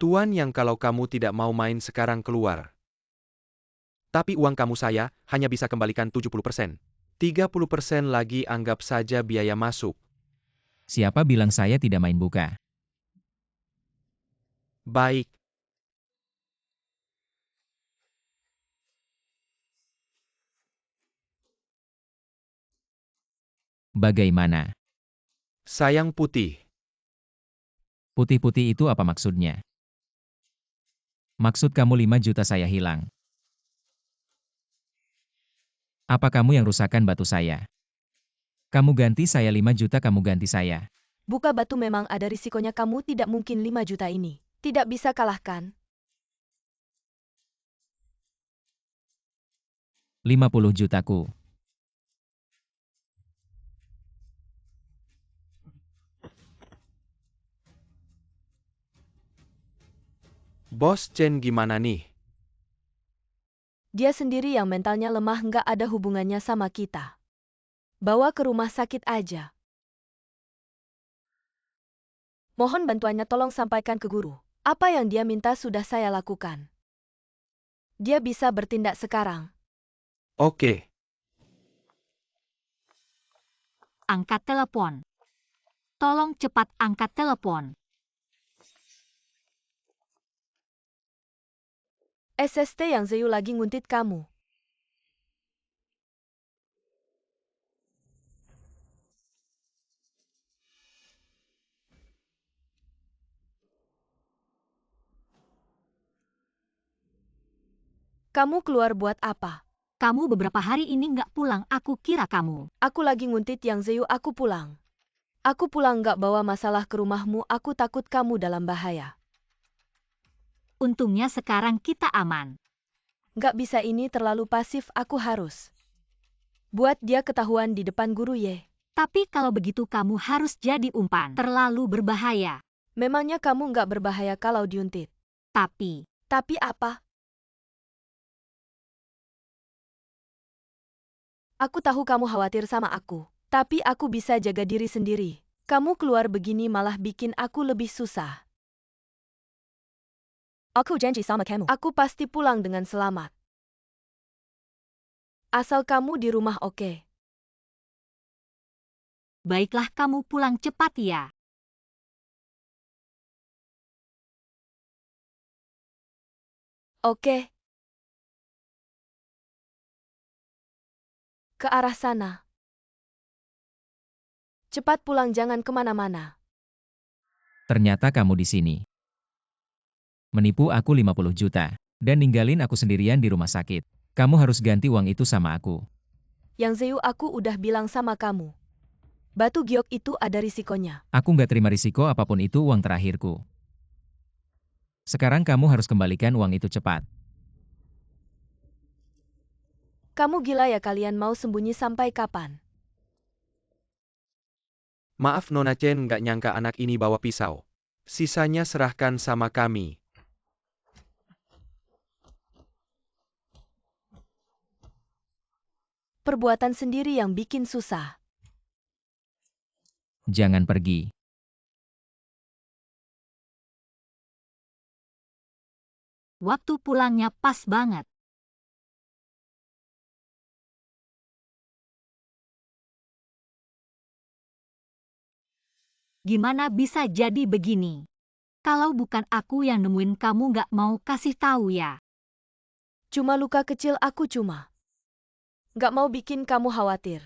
Tuan yang kalau kamu tidak mau main sekarang keluar. Tapi uang kamu saya hanya bisa kembalikan 70%. 30% lagi anggap saja biaya masuk. Siapa bilang saya tidak main buka? Baik. Bagaimana? Sayang putih. Putih-putih itu apa maksudnya? Maksud kamu 5 juta saya hilang. Apa kamu yang rusakkan batu saya? Kamu ganti saya 5 juta, kamu ganti saya. Buka batu memang ada risikonya, kamu tidak mungkin 5 juta ini. Tidak bisa kalahkan. 50 jutaku. Bos Chen gimana nih? Dia sendiri yang mentalnya lemah, nggak ada hubungannya sama kita. Bawa ke rumah sakit aja. Mohon bantuannya, tolong sampaikan ke guru. Apa yang dia minta sudah saya lakukan. Dia bisa bertindak sekarang. Oke. Angkat telepon. Tolong cepat angkat telepon. SST yang Zeyu lagi nguntit kamu. Kamu keluar buat apa? Kamu beberapa hari ini nggak pulang, aku kira kamu. Aku lagi nguntit yang Zeyu, aku pulang. Aku pulang nggak bawa masalah ke rumahmu, aku takut kamu dalam bahaya. Untungnya sekarang kita aman. Nggak bisa, ini terlalu pasif, aku harus buat dia ketahuan di depan guru Ye. Tapi kalau begitu kamu harus jadi umpan. Terlalu berbahaya. Memangnya kamu nggak berbahaya kalau diuntit? Tapi Apa? Aku tahu kamu khawatir sama aku, tapi aku bisa jaga diri sendiri. Kamu keluar begini malah bikin aku lebih susah. Aku janji sama kamu. Aku pasti pulang dengan selamat. Asal kamu di rumah, oke? baiklah, kamu pulang cepat ya. Oke. Ke arah sana. Cepat pulang, jangan kemana-mana. Ternyata kamu di sini. Menipu aku 50 juta. Dan ninggalin aku sendirian di rumah sakit. Kamu harus ganti uang itu sama aku. Yang Zeyu, aku udah bilang sama kamu. Batu giok itu ada risikonya. Aku nggak terima risiko apapun, itu uang terakhirku. Sekarang kamu harus kembalikan uang itu cepat. Kamu gila ya, kalian mau sembunyi sampai kapan? Maaf Nona Chen, nggak nyangka anak ini bawa pisau. Sisanya serahkan sama kami. Perbuatan sendiri yang bikin susah. Jangan pergi. Waktu pulangnya pas banget. Gimana bisa jadi begini? Kalau bukan aku yang nemuin, kamu nggak mau kasih tahu ya? Cuma luka kecil, aku cuma nggak mau bikin kamu khawatir.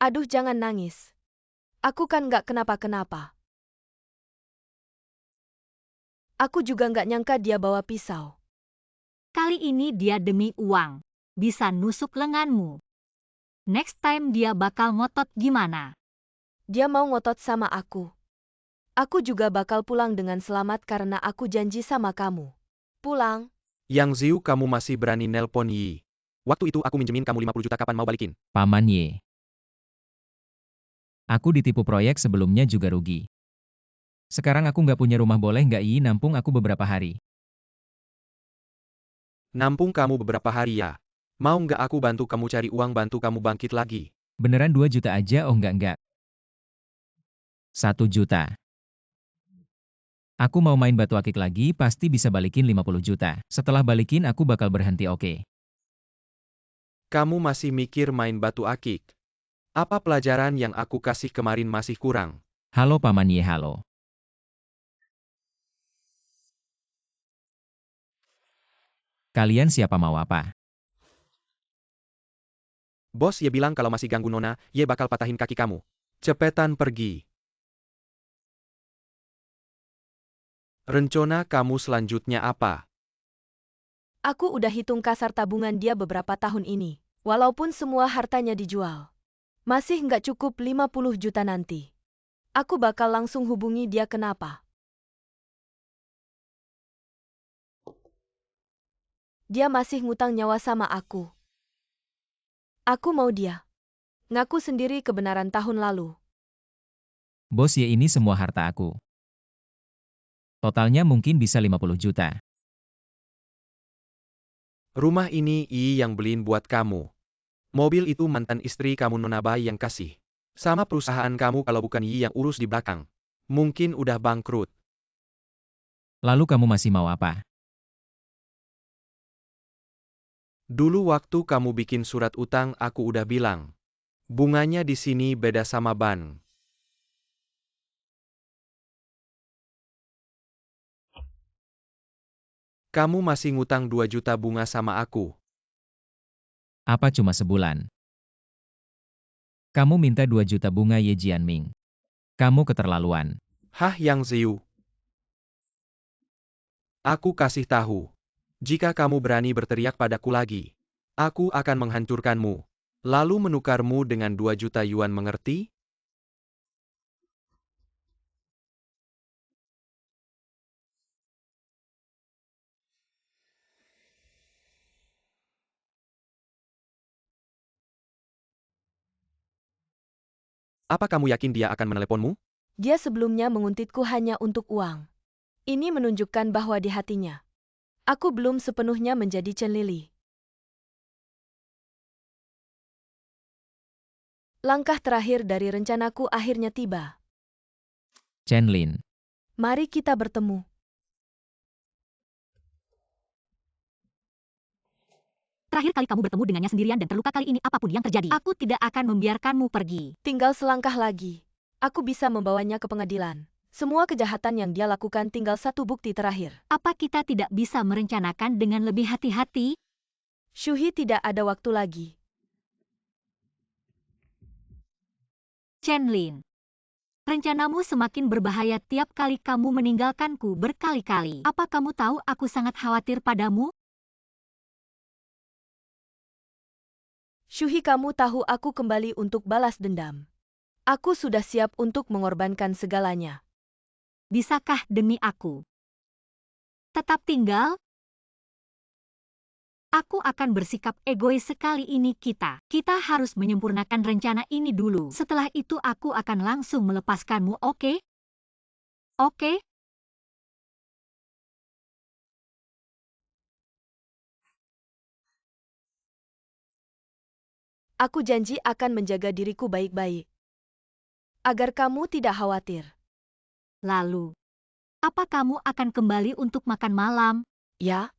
Aduh, jangan nangis. Aku kan nggak kenapa-kenapa. Aku juga nggak nyangka dia bawa pisau. Kali ini dia demi uang. Bisa nusuk lenganmu. Next time dia bakal ngotot gimana? Dia mau ngotot sama aku. Aku juga bakal pulang dengan selamat karena aku janji sama kamu. Pulang. Yang Ziu, kamu masih berani nelpon Yi. Waktu itu aku minjemin kamu 50 juta, kapan mau balikin? Paman Ye. Aku ditipu proyek sebelumnya juga rugi. Sekarang aku nggak punya rumah, boleh nggak Yi nampung aku beberapa hari? Nampung kamu beberapa hari ya? Mau nggak aku bantu kamu cari uang, bantu kamu bangkit lagi? Beneran 2 juta aja? Oh enggak. 1 juta. Aku mau main batu akik lagi, pasti bisa balikin 50 juta. Setelah balikin aku bakal berhenti, oke? Kamu masih mikir main batu akik? Apa pelajaran yang aku kasih kemarin masih kurang? Halo Paman Ye, halo. Kalian siapa, mau apa? Bos Ye bilang kalau masih ganggu Nona, Ye bakal patahin kaki kamu. Cepetan pergi. Rencana kamu selanjutnya apa? Aku udah hitung kasar tabungan dia beberapa tahun ini. Walaupun semua hartanya dijual, masih nggak cukup 50 juta nanti. Aku bakal langsung hubungi dia. Kenapa? Dia masih ngutang nyawa sama aku. Aku mau dia. Ngaku sendiri kebenaran tahun lalu. Bos Ye, ini semua harta aku. Totalnya mungkin bisa 50 juta. Rumah ini yang beliin buat kamu. Mobil itu mantan istri kamu Nona Bai yang kasih. Sama perusahaan kamu kalau bukan yang urus di belakang. Mungkin udah bangkrut. Lalu kamu masih mau apa? Dulu waktu kamu bikin surat utang aku udah bilang. Bunganya di sini beda sama bank. Kamu masih ngutang 2 juta bunga sama aku. Apa cuma sebulan? Kamu minta 2 juta bunga Ye Jianming. Kamu keterlaluan. Hah Yang Ziu? Aku kasih tahu. Jika kamu berani berteriak padaku lagi, aku akan menghancurkanmu. Lalu menukarmu dengan 2 juta yuan, mengerti? Apa kamu yakin dia akan meneleponmu? Dia sebelumnya menguntitku hanya untuk uang. Ini menunjukkan bahwa di hatinya, aku belum sepenuhnya menjadi Chen Lili. Langkah terakhir dari rencanaku akhirnya tiba. Chen Lin. Mari kita bertemu. Terakhir kali kamu bertemu dengannya sendirian dan terluka kali ini apapun yang terjadi. Aku tidak akan membiarkanmu pergi. Tinggal selangkah lagi. Aku bisa membawanya ke pengadilan. Semua kejahatan yang dia lakukan tinggal satu bukti terakhir. Apa kita tidak bisa merencanakan dengan lebih hati-hati? Shuhi tidak ada waktu lagi. Chen Lin. Rencanamu semakin berbahaya tiap kali kamu meninggalkanku berkali-kali. Apa kamu tahu aku sangat khawatir padamu? Shuhi, kamu tahu aku kembali untuk balas dendam. Aku sudah siap untuk mengorbankan segalanya. Bisakah demi aku tetap tinggal? Aku akan bersikap egois sekali ini kita. Kita harus menyempurnakan rencana ini dulu. Setelah itu aku akan langsung melepaskanmu, oke? Oke? Aku janji akan menjaga diriku baik-baik. Agar kamu tidak khawatir. Lalu, apa kamu akan kembali untuk makan malam? Ya?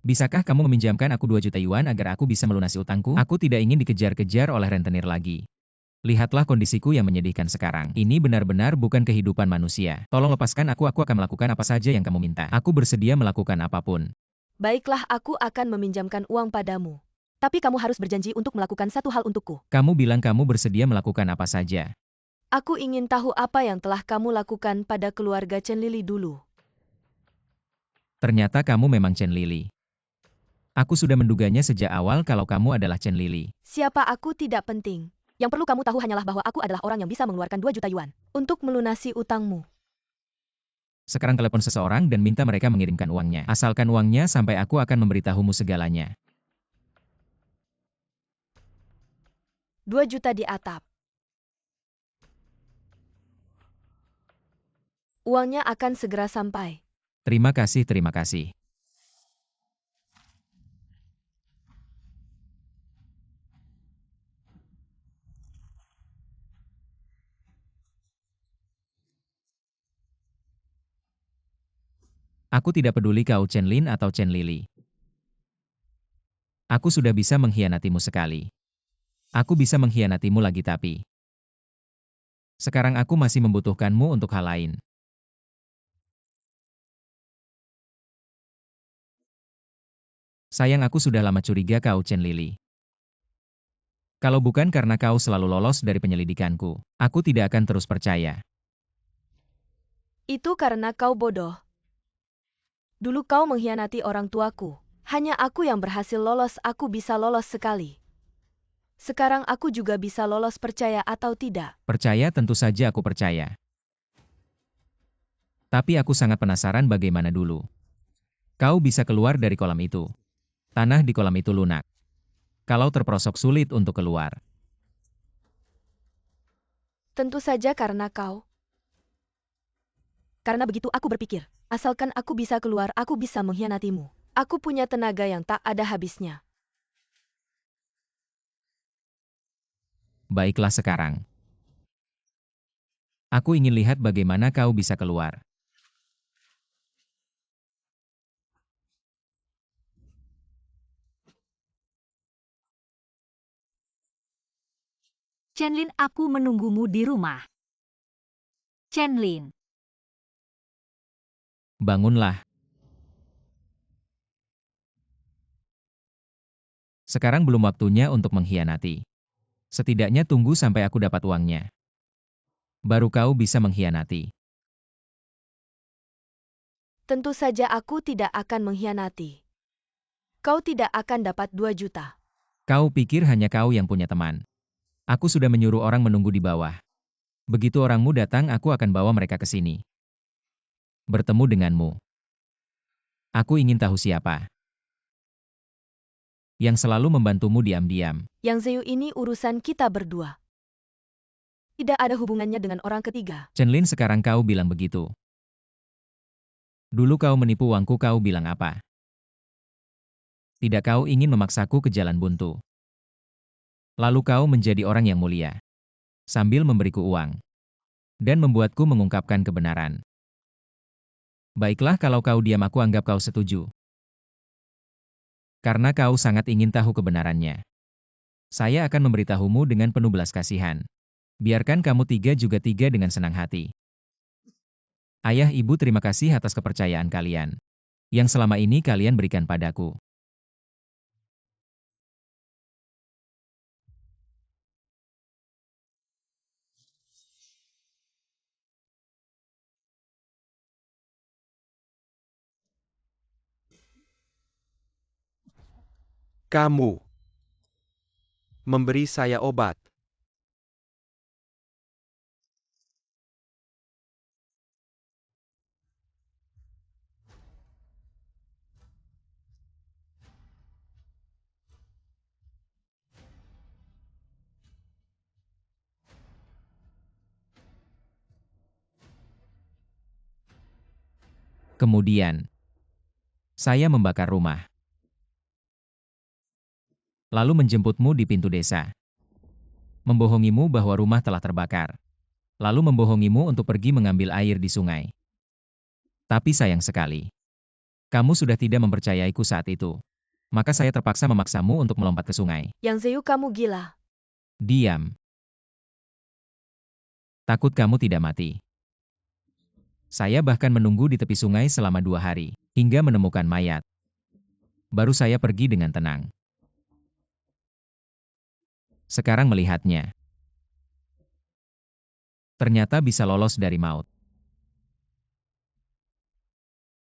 Bisakah kamu meminjamkan aku 2 juta yuan agar aku bisa melunasi utangku? Aku tidak ingin dikejar-kejar oleh rentenir lagi. Lihatlah kondisiku yang menyedihkan sekarang. Ini benar-benar bukan kehidupan manusia. Tolong lepaskan aku akan melakukan apa saja yang kamu minta. Aku bersedia melakukan apapun. Baiklah, aku akan meminjamkan uang padamu. Tapi kamu harus berjanji untuk melakukan satu hal untukku. Kamu bilang kamu bersedia melakukan apa saja. Aku ingin tahu apa yang telah kamu lakukan pada keluarga Chen Lili dulu. Ternyata kamu memang Chen Lili. Aku sudah menduganya sejak awal kalau kamu adalah Chen Lili. Siapa aku tidak penting. Yang perlu kamu tahu hanyalah bahwa aku adalah orang yang bisa mengeluarkan 2 juta yuan untuk melunasi utangmu. Sekarang telepon seseorang dan minta mereka mengirimkan uangnya. Asalkan uangnya sampai aku akan memberitahumu segalanya. 2 juta di atap. Uangnya akan segera sampai. Terima kasih, terima kasih. Aku tidak peduli kau Chen Lin atau Chen Lili. Aku sudah bisa mengkhianatimu sekali. Aku bisa mengkhianatimu lagi tapi sekarang aku masih membutuhkanmu untuk hal lain. Sayang, aku sudah lama curiga kau Chen Lili. Kalau bukan karena kau selalu lolos dari penyelidikanku, aku tidak akan terus percaya. Itu karena kau bodoh. Dulu kau mengkhianati orang tuaku. Hanya aku yang berhasil lolos, aku bisa lolos sekali. Sekarang aku juga bisa lolos, percaya atau tidak. Percaya, tentu saja aku percaya. Tapi aku sangat penasaran bagaimana dulu. Kau bisa keluar dari kolam itu. Tanah di kolam itu lunak. Kalau terperosok sulit untuk keluar. Tentu saja karena kau. Karena begitu aku berpikir, asalkan aku bisa keluar, aku bisa mengkhianatimu. Aku punya tenaga yang tak ada habisnya. Baiklah sekarang. Aku ingin lihat bagaimana kau bisa keluar. Chenlin, aku menunggumu di rumah. Chenlin. Bangunlah. Sekarang belum waktunya untuk mengkhianati. Setidaknya tunggu sampai aku dapat uangnya. Baru kau bisa mengkhianati. Tentu saja aku tidak akan mengkhianati. Kau tidak akan dapat 2 juta. Kau pikir hanya kau yang punya teman. Aku sudah menyuruh orang menunggu di bawah. Begitu orangmu datang, aku akan bawa mereka ke sini. Bertemu denganmu. Aku ingin tahu siapa yang selalu membantumu diam-diam. Yang Zeu ini urusan kita berdua. Tidak ada hubungannya dengan orang ketiga. Chenlin, sekarang kau bilang begitu. Dulu kau menipu uangku, kau bilang apa? Tidak, kau ingin memaksaku ke jalan buntu. Lalu kau menjadi orang yang mulia. Sambil memberiku uang. Dan membuatku mengungkapkan kebenaran. Baiklah, kalau kau diam, aku anggap kau setuju. Karena kau sangat ingin tahu kebenarannya. Saya akan memberitahumu dengan penuh belas kasihan. Biarkan kamu juga tiga dengan senang hati. Ayah, ibu, terima kasih atas kepercayaan kalian. Yang selama ini kalian berikan padaku. Kamu memberi saya obat. Kemudian, saya membakar rumah. Lalu menjemputmu di pintu desa. Membohongimu bahwa rumah telah terbakar. Lalu membohongimu untuk pergi mengambil air di sungai. Tapi sayang sekali. Kamu sudah tidak mempercayaiku saat itu. Maka saya terpaksa memaksamu untuk melompat ke sungai. Yang Zeu, kamu gila. Diam. Takut kamu tidak mati. Saya bahkan menunggu di tepi sungai selama 2 hari, hingga menemukan mayat. Baru saya pergi dengan tenang. Sekarang melihatnya. Ternyata bisa lolos dari maut.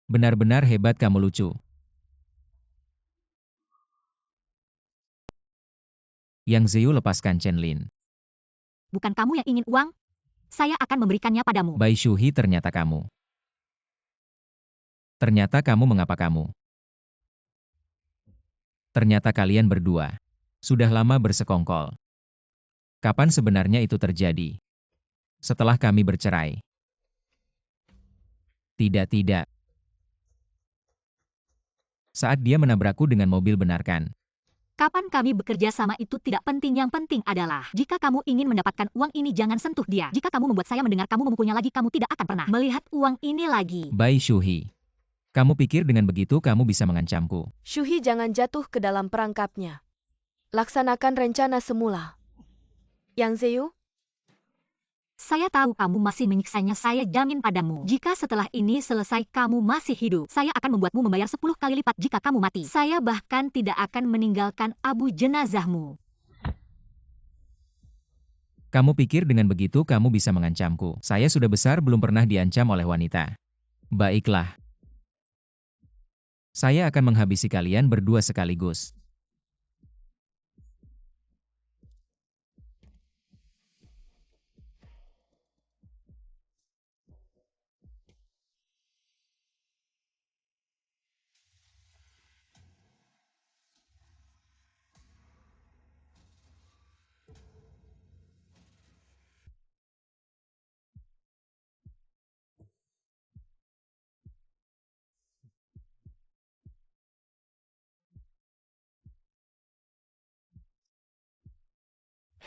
Benar-benar hebat, kamu lucu. Yang Zeu lepaskan Chenlin. Bukan kamu yang ingin uang? Saya akan memberikannya padamu. Bai Shuhi, ternyata kamu. Ternyata kamu, mengapa kamu? Ternyata kalian berdua sudah lama bersekongkol. Kapan sebenarnya itu terjadi? Setelah kami bercerai. Tidak. Saat dia menabrakku dengan mobil, benarkan? Kapan kami bekerja sama itu tidak penting. Yang penting adalah, jika kamu ingin mendapatkan uang ini, jangan sentuh dia. Jika kamu membuat saya mendengar kamu memukulnya lagi, kamu tidak akan pernah melihat uang ini lagi. Bai Shuhi. Kamu pikir dengan begitu kamu bisa mengancamku? Shuhi, jangan jatuh ke dalam perangkapnya. Laksanakan rencana semula. Yang Zeu, Saya tahu kamu masih menyiksanya. Saya jamin padamu, jika setelah ini selesai kamu masih hidup, saya akan membuatmu membayar 10 kali lipat jika kamu mati. Saya bahkan tidak akan meninggalkan abu jenazahmu. Kamu pikir dengan begitu kamu bisa mengancamku? Saya sudah besar, belum pernah diancam oleh wanita. Baiklah. Saya akan menghabisi kalian berdua sekaligus.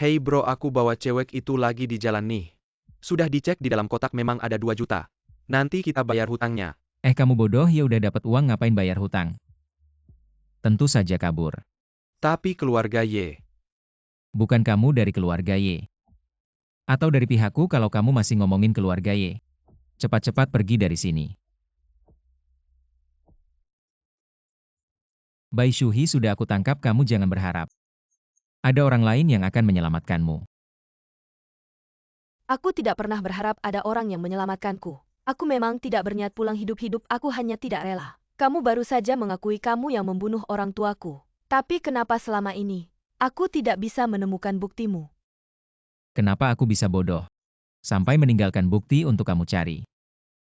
Hei bro, aku bawa cewek itu lagi di jalan nih. Sudah dicek di dalam kotak memang ada 2 juta. Nanti kita bayar hutangnya. Kamu bodoh ya udah dapat uang ngapain bayar hutang? Tentu saja kabur. Tapi keluarga Y. Bukan kamu dari keluarga Y. Atau dari pihakku kalau kamu masih ngomongin keluarga Y. Cepat-cepat pergi dari sini. Bai Shuhi, sudah aku tangkap, kamu jangan berharap. Ada orang lain yang akan menyelamatkanmu. Aku tidak pernah berharap ada orang yang menyelamatkanku. Aku memang tidak berniat pulang hidup-hidup, aku hanya tidak rela. Kamu baru saja mengakui kamu yang membunuh orang tuaku. Tapi kenapa selama ini aku tidak bisa menemukan buktimu? Kenapa aku bisa bodoh? Sampai meninggalkan bukti untuk kamu cari.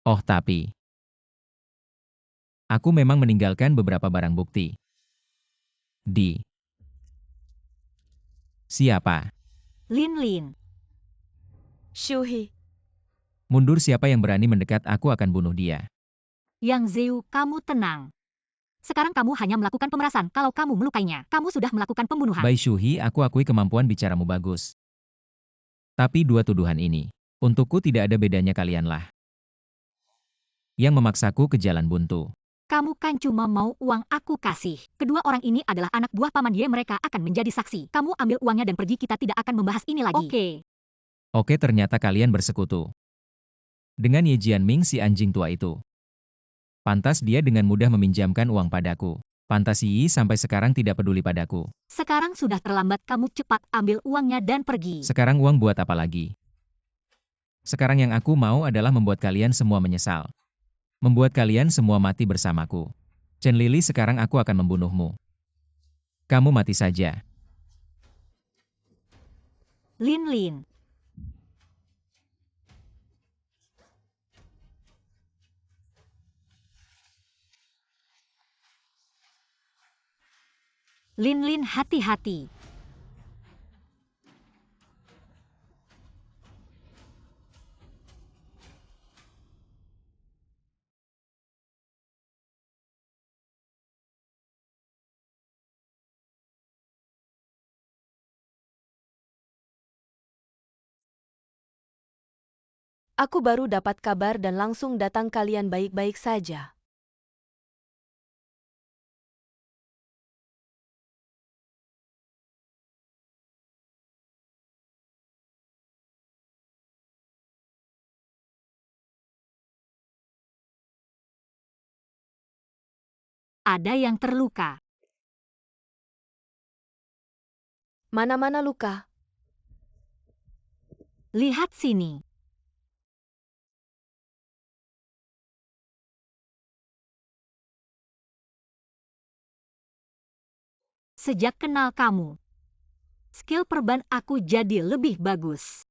Oh tapi, aku memang meninggalkan beberapa barang bukti. Siapa? Lin Lin. Shuhi, Mundur, siapa yang berani mendekat, aku akan bunuh dia. Yang Zeu, kamu tenang. Sekarang kamu hanya melakukan pemerasan. Kalau kamu melukainya, kamu sudah melakukan pembunuhan. Bai Shuhi, aku akui kemampuan bicaramu bagus. Tapi 2 tuduhan ini, untukku tidak ada bedanya, kalianlah yang memaksaku ke jalan buntu. Kamu kan cuma mau uang aku kasih. Kedua orang ini adalah anak buah Paman Ye, mereka akan menjadi saksi. Kamu ambil uangnya dan pergi, kita tidak akan membahas ini lagi. Oke, ternyata kalian bersekutu dengan Ye Jianming, si anjing tua itu. Pantas dia dengan mudah meminjamkan uang padaku. Pantas Yi sampai sekarang tidak peduli padaku. Sekarang sudah terlambat, kamu cepat ambil uangnya dan pergi. Sekarang uang buat apa lagi? Sekarang yang aku mau adalah membuat kalian semua menyesal. Membuat kalian semua mati bersamaku. Chen Lili, sekarang aku akan membunuhmu. Kamu mati saja. Lin Lin. Lin Lin, hati-hati. aku baru dapat kabar dan langsung datang, kalian baik-baik saja. Ada yang terluka. Mana-mana luka? Lihat sini. Sejak kenal kamu, skill perban aku jadi lebih bagus.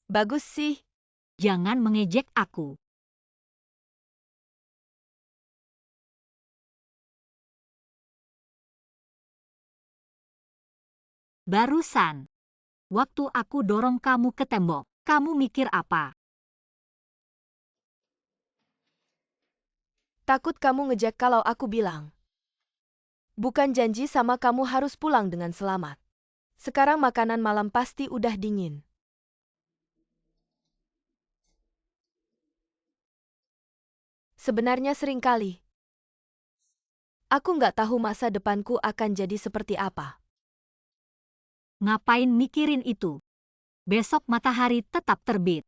Bagus sih. Jangan mengejek aku. Barusan, waktu aku dorong kamu ke tembok, kamu mikir apa? Takut kamu ngejek kalau aku bilang. Bukan janji sama kamu harus pulang dengan selamat. Sekarang makanan malam pasti udah dingin. Sebenarnya sering kali aku nggak tahu masa depanku akan jadi seperti apa. Ngapain mikirin itu? Besok matahari tetap terbit.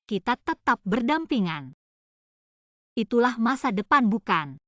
Kita tetap berdampingan. Itulah masa depan, bukan?